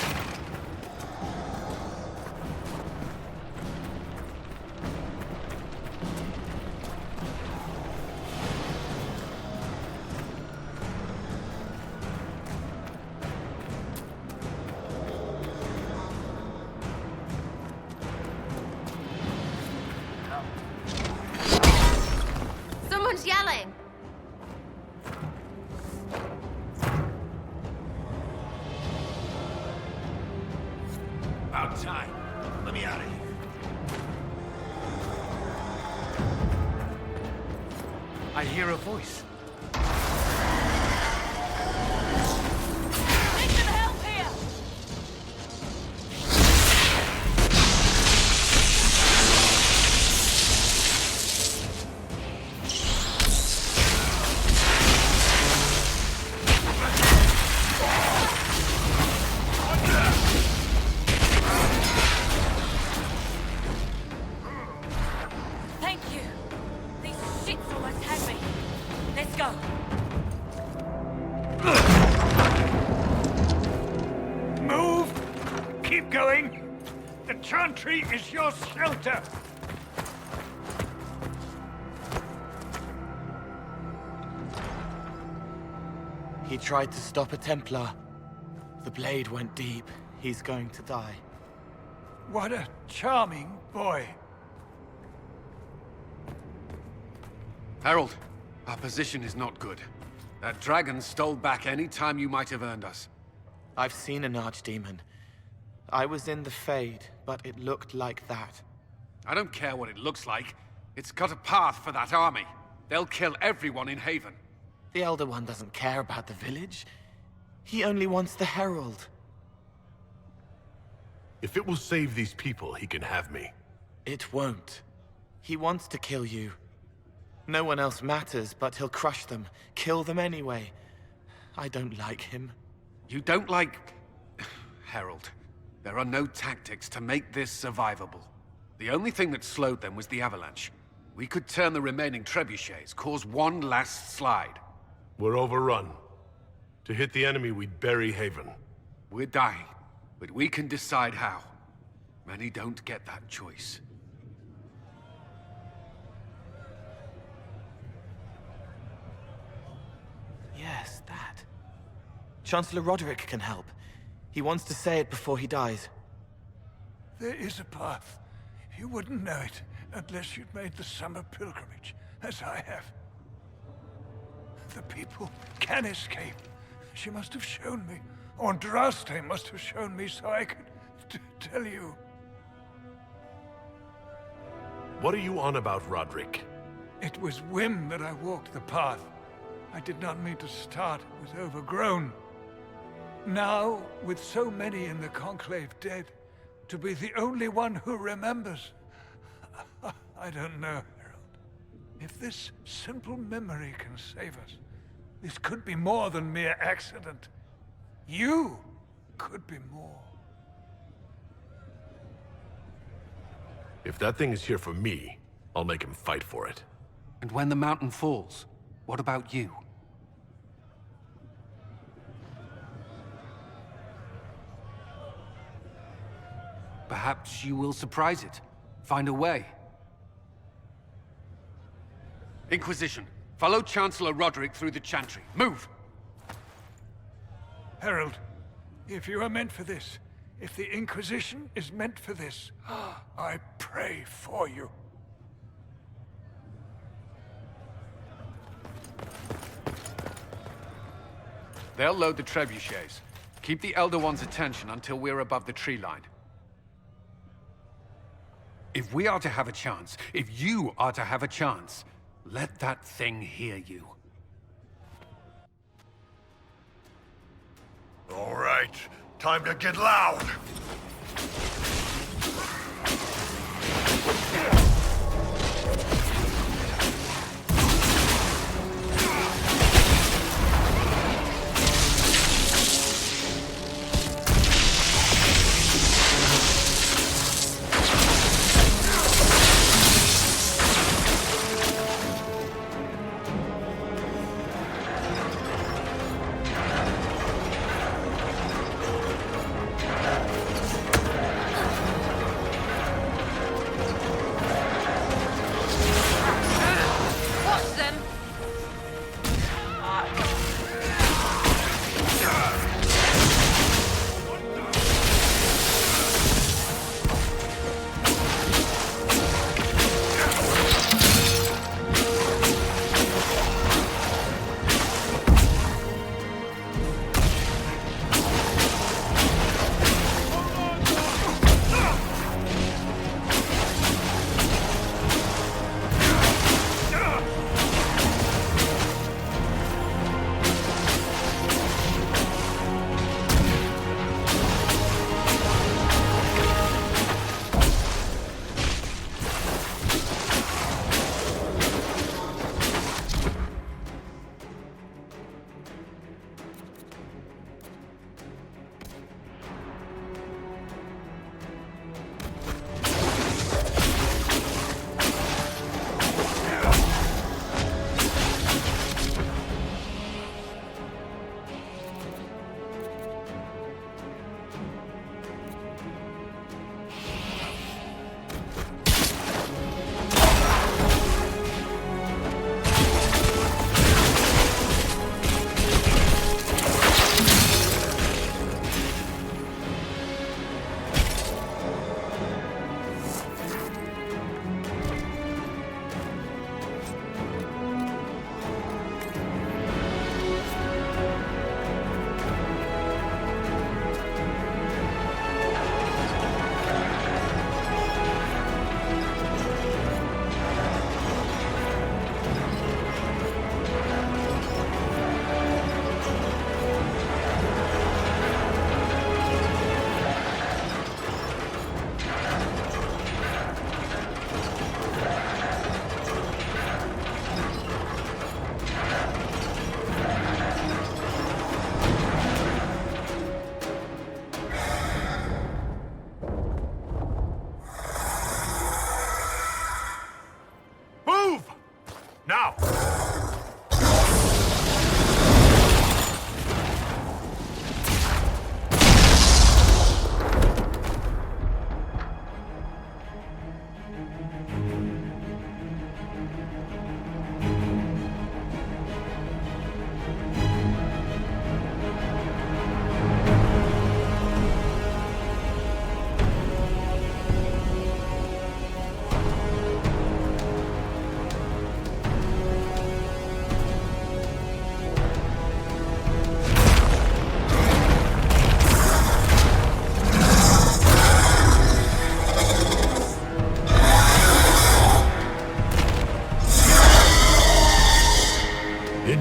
Someone's yelling! About time. Let me out of here. I hear a voice. Need some help here! Thank you. These shits almost had me. Let's go. Move! Keep going! The Chantry is your shelter! He tried to stop a Templar. The blade went deep. He's going to die. What a charming boy. Harold, our position is not good. That dragon stole back any time you might have earned us. I've seen an archdemon. I was in the Fade, but it looked like that. I don't care what it looks like. It's got a path for that army. They'll kill everyone in Haven. The Elder One doesn't care about the village. He only wants the Herald. If it will save these people, he can have me. It won't. He wants to kill you. No one else matters, but he'll crush them, kill them anyway. I don't like him. You don't like... Herald. There are no tactics to make this survivable. The only thing that slowed them was the avalanche. We could turn the remaining trebuchets, cause one last slide. We're overrun. To hit the enemy, we'd bury Haven. We're dying, but we can decide how. Many don't get that choice. Yes, that. Chancellor Roderick can help. He wants to say it before he dies. There is a path. You wouldn't know it unless you'd made the summer pilgrimage, as I have. The people can escape. She must have shown me. Andraste must have shown me so I could tell you. What are you on about, Roderick? It was whim that I walked the path. I did not mean to start. It was overgrown. Now, with so many in the Conclave dead, to be the only one who remembers... I don't know, Herald. If this simple memory can save us, this could be more than mere accident. You could be more. If that thing is here for me, I'll make him fight for it. And when the mountain falls, what about you? Perhaps you will surprise it. Find a way. Inquisition, follow Chancellor Roderick through the Chantry. Move! Herald, if you are meant for this, if the Inquisition is meant for this, I pray for you. They'll load the trebuchets. Keep the Elder One's attention until we're above the tree line. If we are to have a chance, if you are to have a chance, let that thing hear you. All right, time to get loud.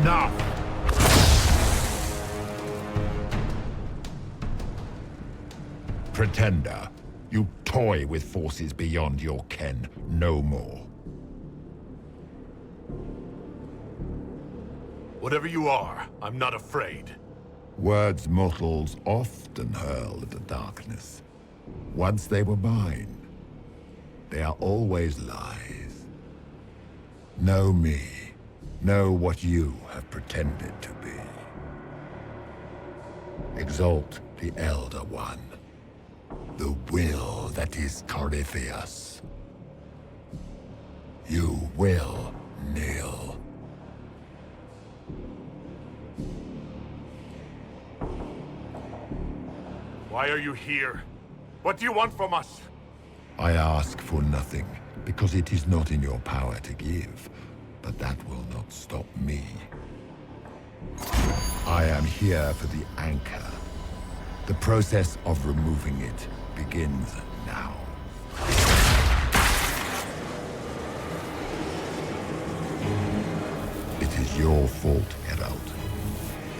enough! Pretender, you toy with forces beyond your ken no more. Whatever you are, I'm not afraid. Words mortals often hurl at the darkness. Once they were mine, they are always lies. Know me. Know what you have pretended to be. Exalt the Elder One. The will that is Corypheus. You will kneel. Why are you here? What do you want from us? I ask for nothing, because it is not in your power to give. But that will not stop me. I am here for the anchor. The process of removing it begins now. It is your fault, Herald.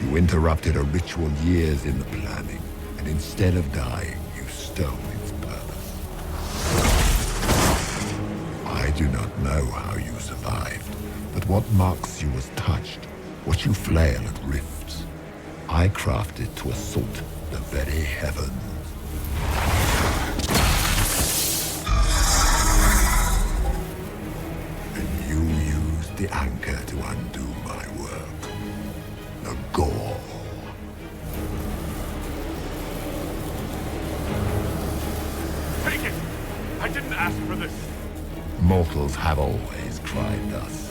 You interrupted a ritual years in the planning, and instead of dying, you stole its purpose. I do not know how you survived, but what marks you as touched, what you flail at rifts, I crafted to assault the very heavens. And you used the anchor to undo my work. The gore. Take it! I didn't ask for this! Mortals have always cried thus.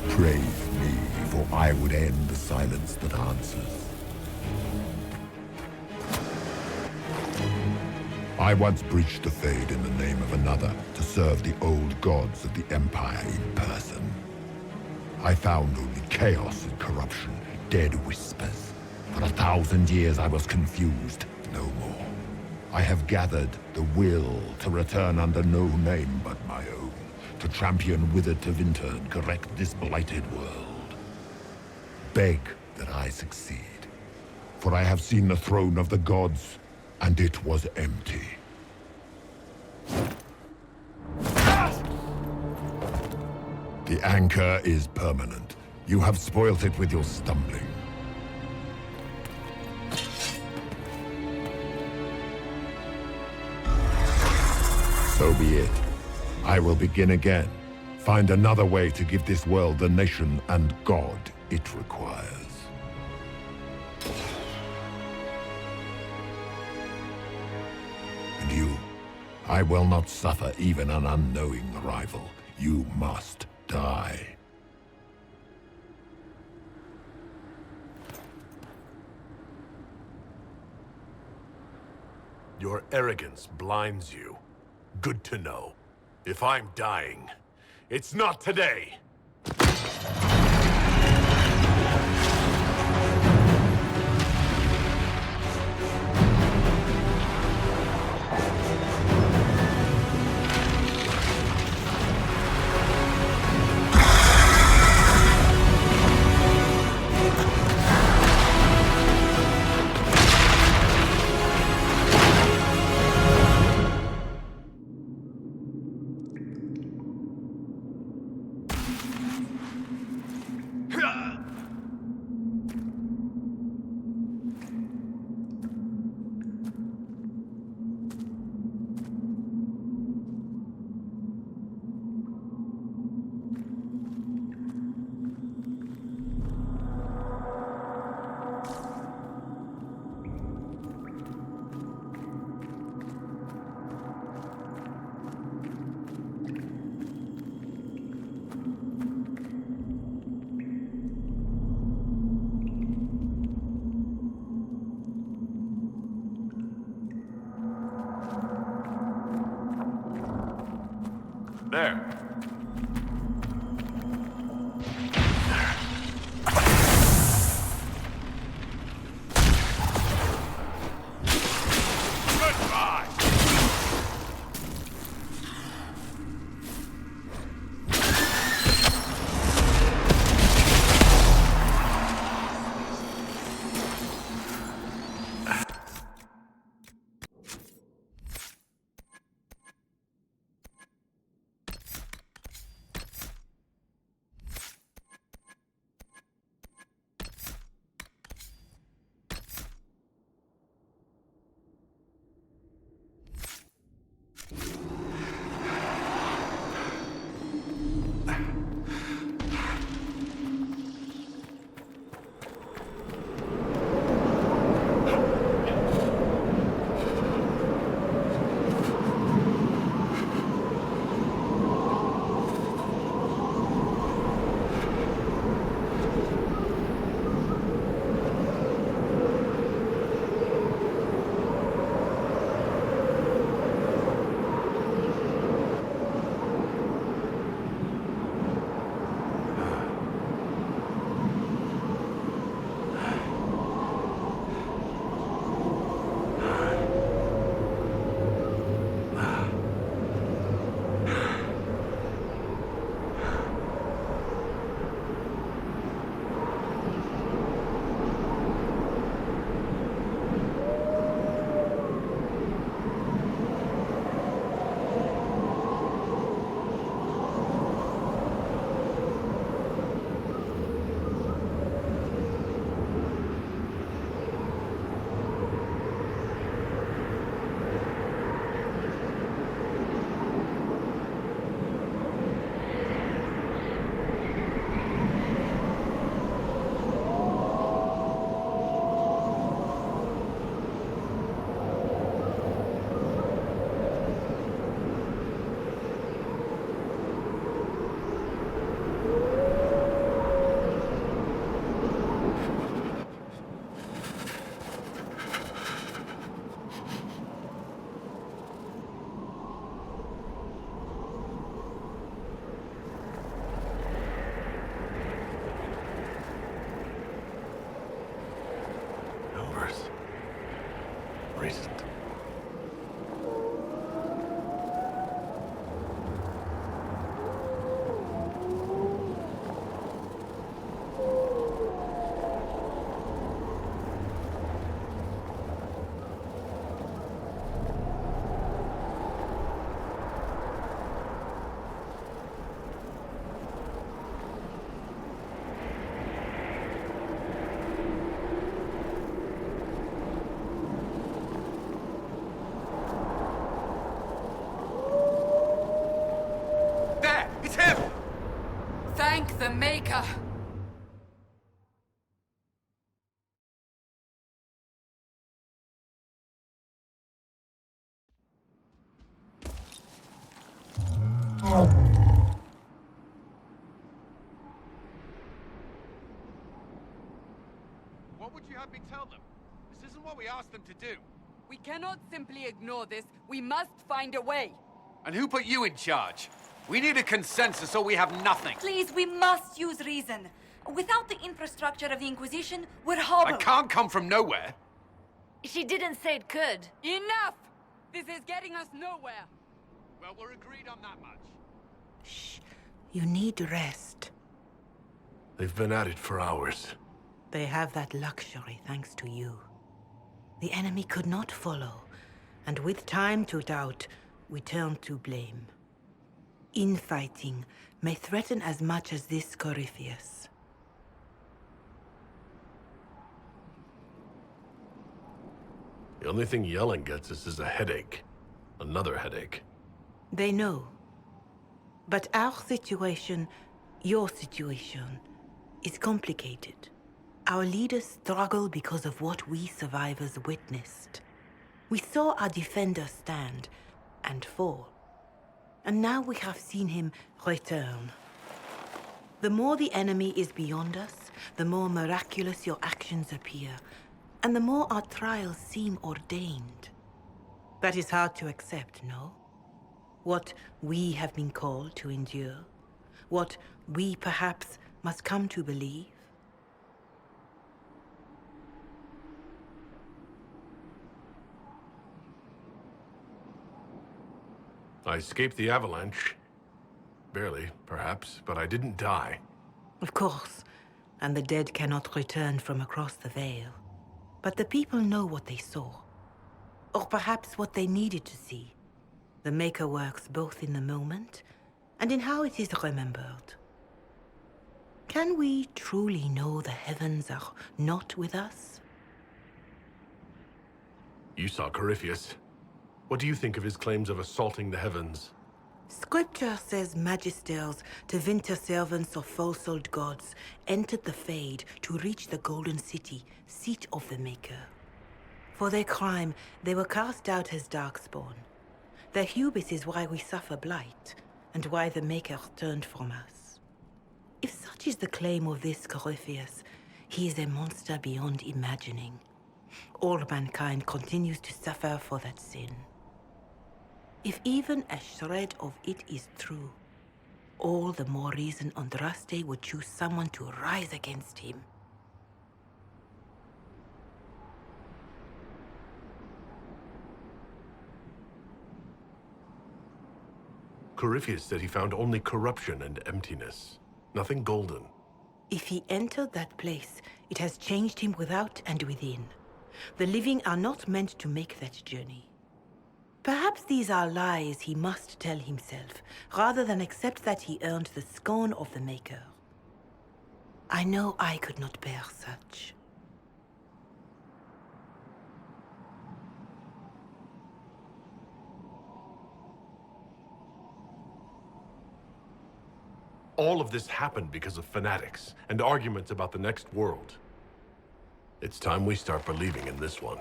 Praise me, for I would end the silence that answers. I once breached the Fade in the name of another to serve the old gods of the Empire in person. I found only chaos and corruption, dead whispers. For 1,000 years I was confused, no more. I have gathered the will to return under no name but my own, to champion withered to winter and correct this blighted world. Beg that I succeed, for I have seen the throne of the gods, and it was empty. The anchor is permanent. You have spoilt it with your stumbling. So be it. I will begin again. Find another way to give this world the nation and God it requires. And you, I will not suffer even an unknowing rival. You must die. Your arrogance blinds you. Good to know. If I'm dying, it's not today! There. Goodbye. would you have me tell them? This isn't what we asked them to do. We cannot simply ignore this. We must find a way. And who put you in charge? We need a consensus or we have nothing. Please, we must use reason. Without the infrastructure of the Inquisition, we're hobbled. I can't come from nowhere. She didn't say it could. Enough! This is getting us nowhere. Well, we're agreed on that much. Shh. You need rest. They've been at it for hours. They have that luxury thanks to you. The enemy could not follow, and with time to doubt, we turn to blame. Infighting may threaten as much as this Corypheus. The only thing yelling gets us is a headache. Another headache. They know. But our situation, your situation, is complicated. Our leaders struggle because of what we survivors witnessed. We saw our defender stand and fall. And now we have seen him return. The more the enemy is beyond us, the more miraculous your actions appear, and the more our trials seem ordained. That is hard to accept, no? What we have been called to endure, what we perhaps must come to believe. I escaped the avalanche. Barely, perhaps, but I didn't die. Of course, and the dead cannot return from across the veil. But the people know what they saw. Or perhaps what they needed to see. The Maker works both in the moment and in how it is remembered. Can we truly know the heavens are not with us? You saw Corypheus. What do you think of his claims of assaulting the heavens? Scripture says magisters, to winter servants of false-old gods, entered the Fade to reach the Golden City, seat of the Maker. For their crime, they were cast out as darkspawn. Their hubris is why we suffer blight, and why the Maker turned from us. If such is the claim of this Corypheus, he is a monster beyond imagining. All mankind continues to suffer for that sin. If even a shred of it is true, all the more reason Andraste would choose someone to rise against him. Corypheus said he found only corruption and emptiness. Nothing golden. If he entered that place, it has changed him without and within. The living are not meant to make that journey. Perhaps these are lies he must tell himself, rather than accept that he earned the scorn of the Maker. I know I could not bear such. All of this happened because of fanatics and arguments about the next world. It's time we start believing in this one.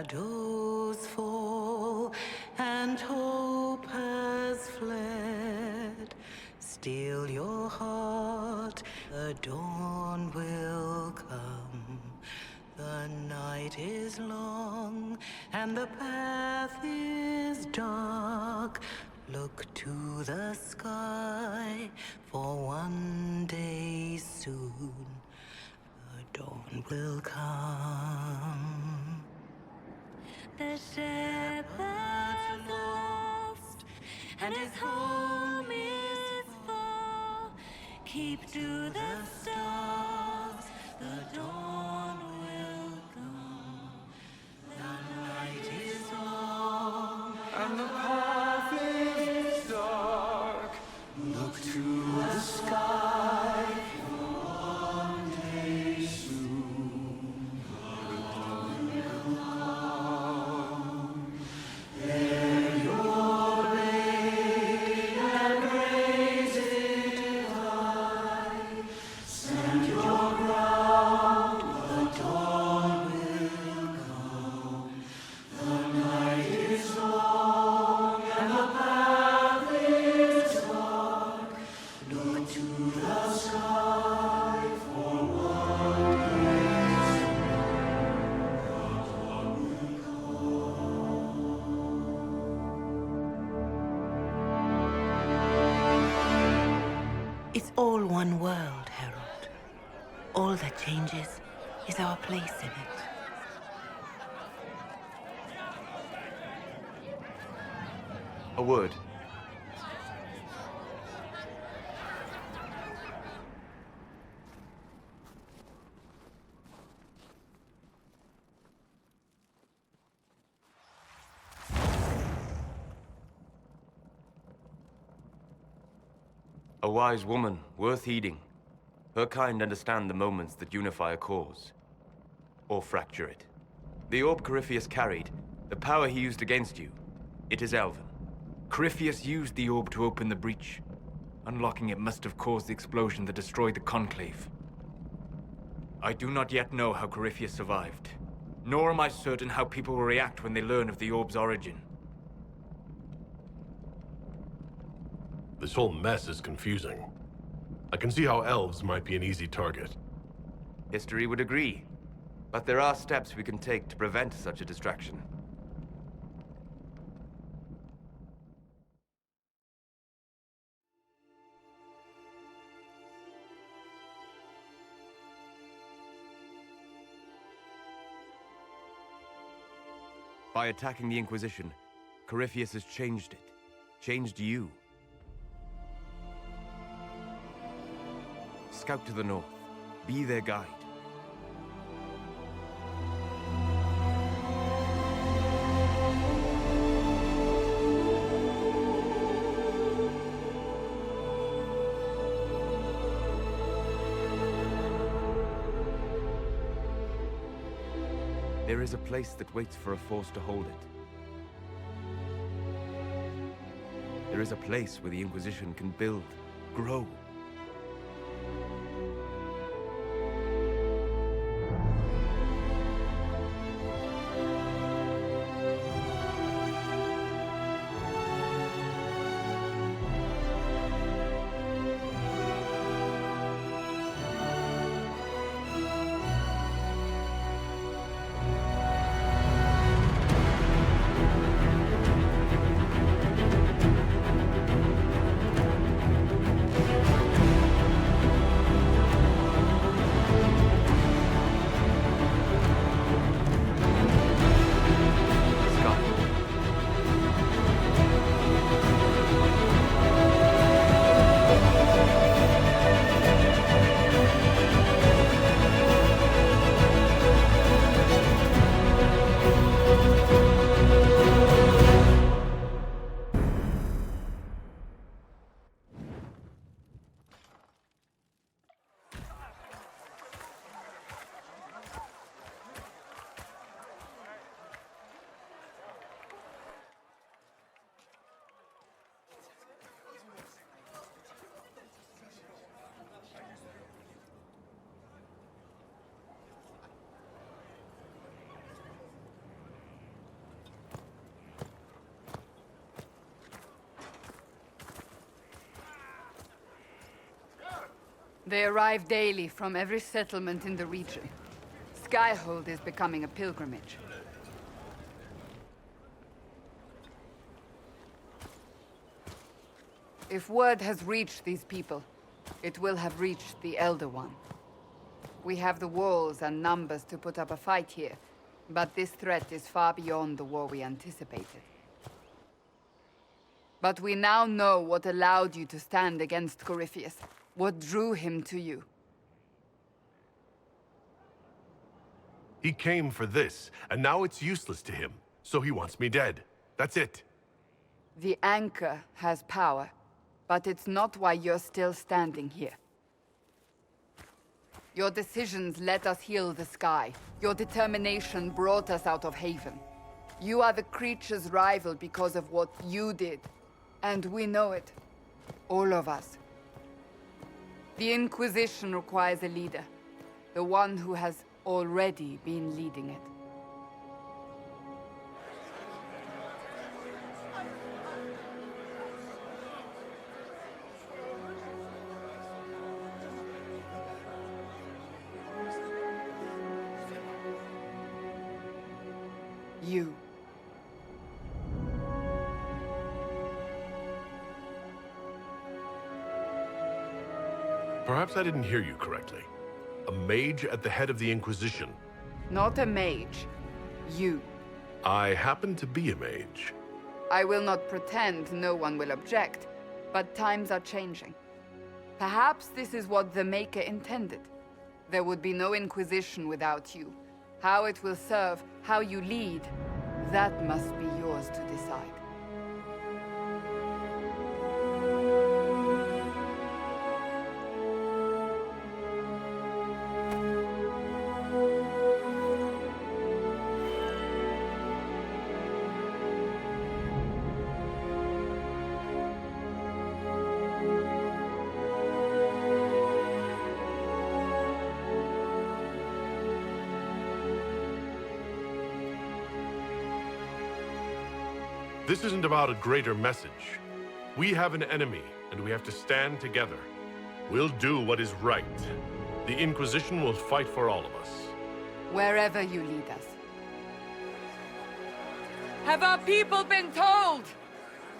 Shadows fall and hope has fled. Still your heart, the dawn will come. The night is long and the path is dark. Look to the sky, for one day soon the dawn will come. The shepherd's lost, and his home is far. Keep to the stars, the dawn will come. The night is long, and the path is dark. Look to the sky, for one day soon the dawn will come. Bear your blade It's all one world, Herald. All that changes is our place in it. A word. A wise woman, worth heeding. Her kind understand the moments that unify a cause. Or fracture it. The orb Corypheus carried, the power he used against you, it is Elven. Corypheus used the orb to open the breach. Unlocking it must have caused the explosion that destroyed the Conclave. I do not yet know how Corypheus survived, nor am I certain how people will react when they learn of the orb's origin. This whole mess is confusing. I can see how elves might be an easy target. History would agree, but there are steps we can take to prevent such a distraction. By attacking the Inquisition, Corypheus has changed it. Changed you. Scout to the north. Be their guide. There is a place that waits for a force to hold it. There is a place where the Inquisition can build, grow. They arrive daily from every settlement in the region. Skyhold is becoming a pilgrimage. If word has reached these people, it will have reached the Elder One. We have the walls and numbers to put up a fight here, but this threat is far beyond the war we anticipated. But we now know what allowed you to stand against Corypheus. What drew him to you? He came for this, and now it's useless to him, so he wants me dead. That's it. The Anchor has power, but it's not why you're still standing here. Your decisions let us heal the sky. Your determination brought us out of Haven. You are the creature's rival because of what you did, and we know it. All of us. The Inquisition requires a leader. The one who has already been leading it. You. Perhaps I didn't hear you correctly. A mage at the head of the Inquisition. Not a mage. You. I happen to be a mage. I will not pretend no one will object, but times are changing. Perhaps this is what the Maker intended. There would be no Inquisition without you. How it will serve, how you lead, that must be yours to decide. This isn't about a greater message. We have an enemy, and we have to stand together. We'll do what is right. The Inquisition will fight for all of us. Wherever you lead us. Have our people been told?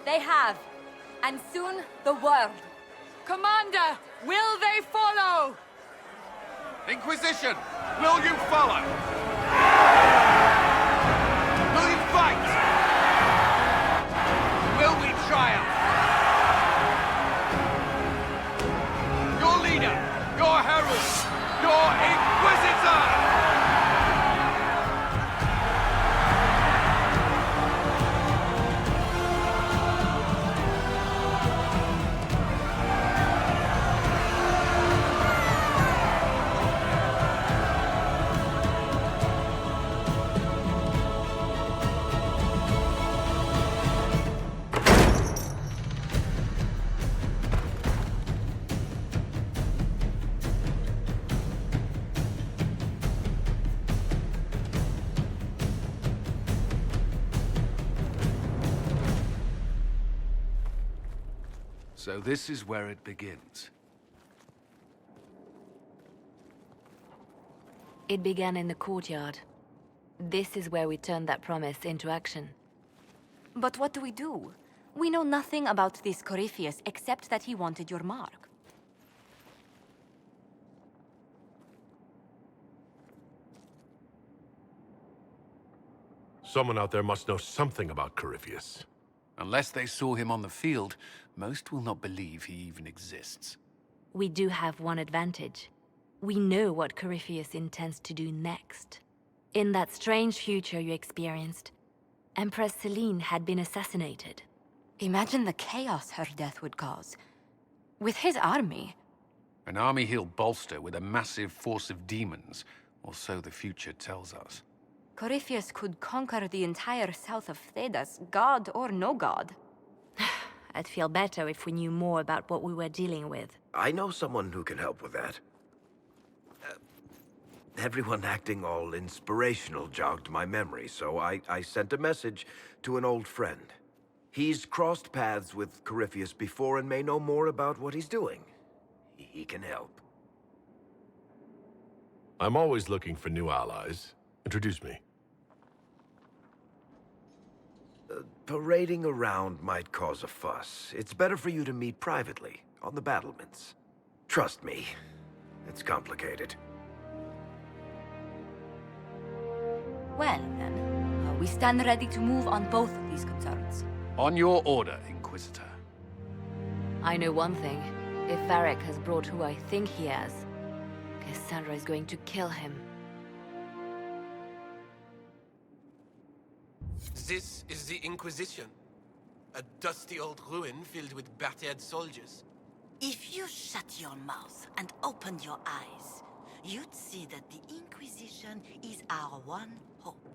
They have. And soon, the world. Commander, will they follow? Inquisition, will you follow? Will you fight? Will we triumph? Your leader, your herald, your Inquisitor! So this is where it begins. It began in the courtyard. This is where we turned that promise into action. But what do we do? We know nothing about this Corypheus except that he wanted your mark. Someone out there must know something about Corypheus. Unless they saw him on the field, most will not believe he even exists. We do have one advantage. We know what Corypheus intends to do next. In that strange future you experienced, Empress Selene had been assassinated. Imagine the chaos her death would cause. With his army. An army he'll bolster with a massive force of demons, or so the future tells us. Corypheus could conquer the entire south of Thedas, god or no god. I'd feel better if we knew more about what we were dealing with. I know someone who can help with that. Everyone acting all inspirational jogged my memory, so I sent a message to an old friend. He's crossed paths with Corypheus before and may know more about what he's doing. He can help. I'm always looking for new allies. Introduce me. Parading around might cause a fuss. It's better for you to meet privately, on the battlements. Trust me, it's complicated. Well, then, we stand ready to move on both of these concerns. On your order, Inquisitor. I know one thing. If Varric has brought who I think he has, Cassandra is going to kill him. This is the Inquisition. A dusty old ruin filled with battered soldiers. If you shut your mouth and opened your eyes, you'd see that the Inquisition is our one hope.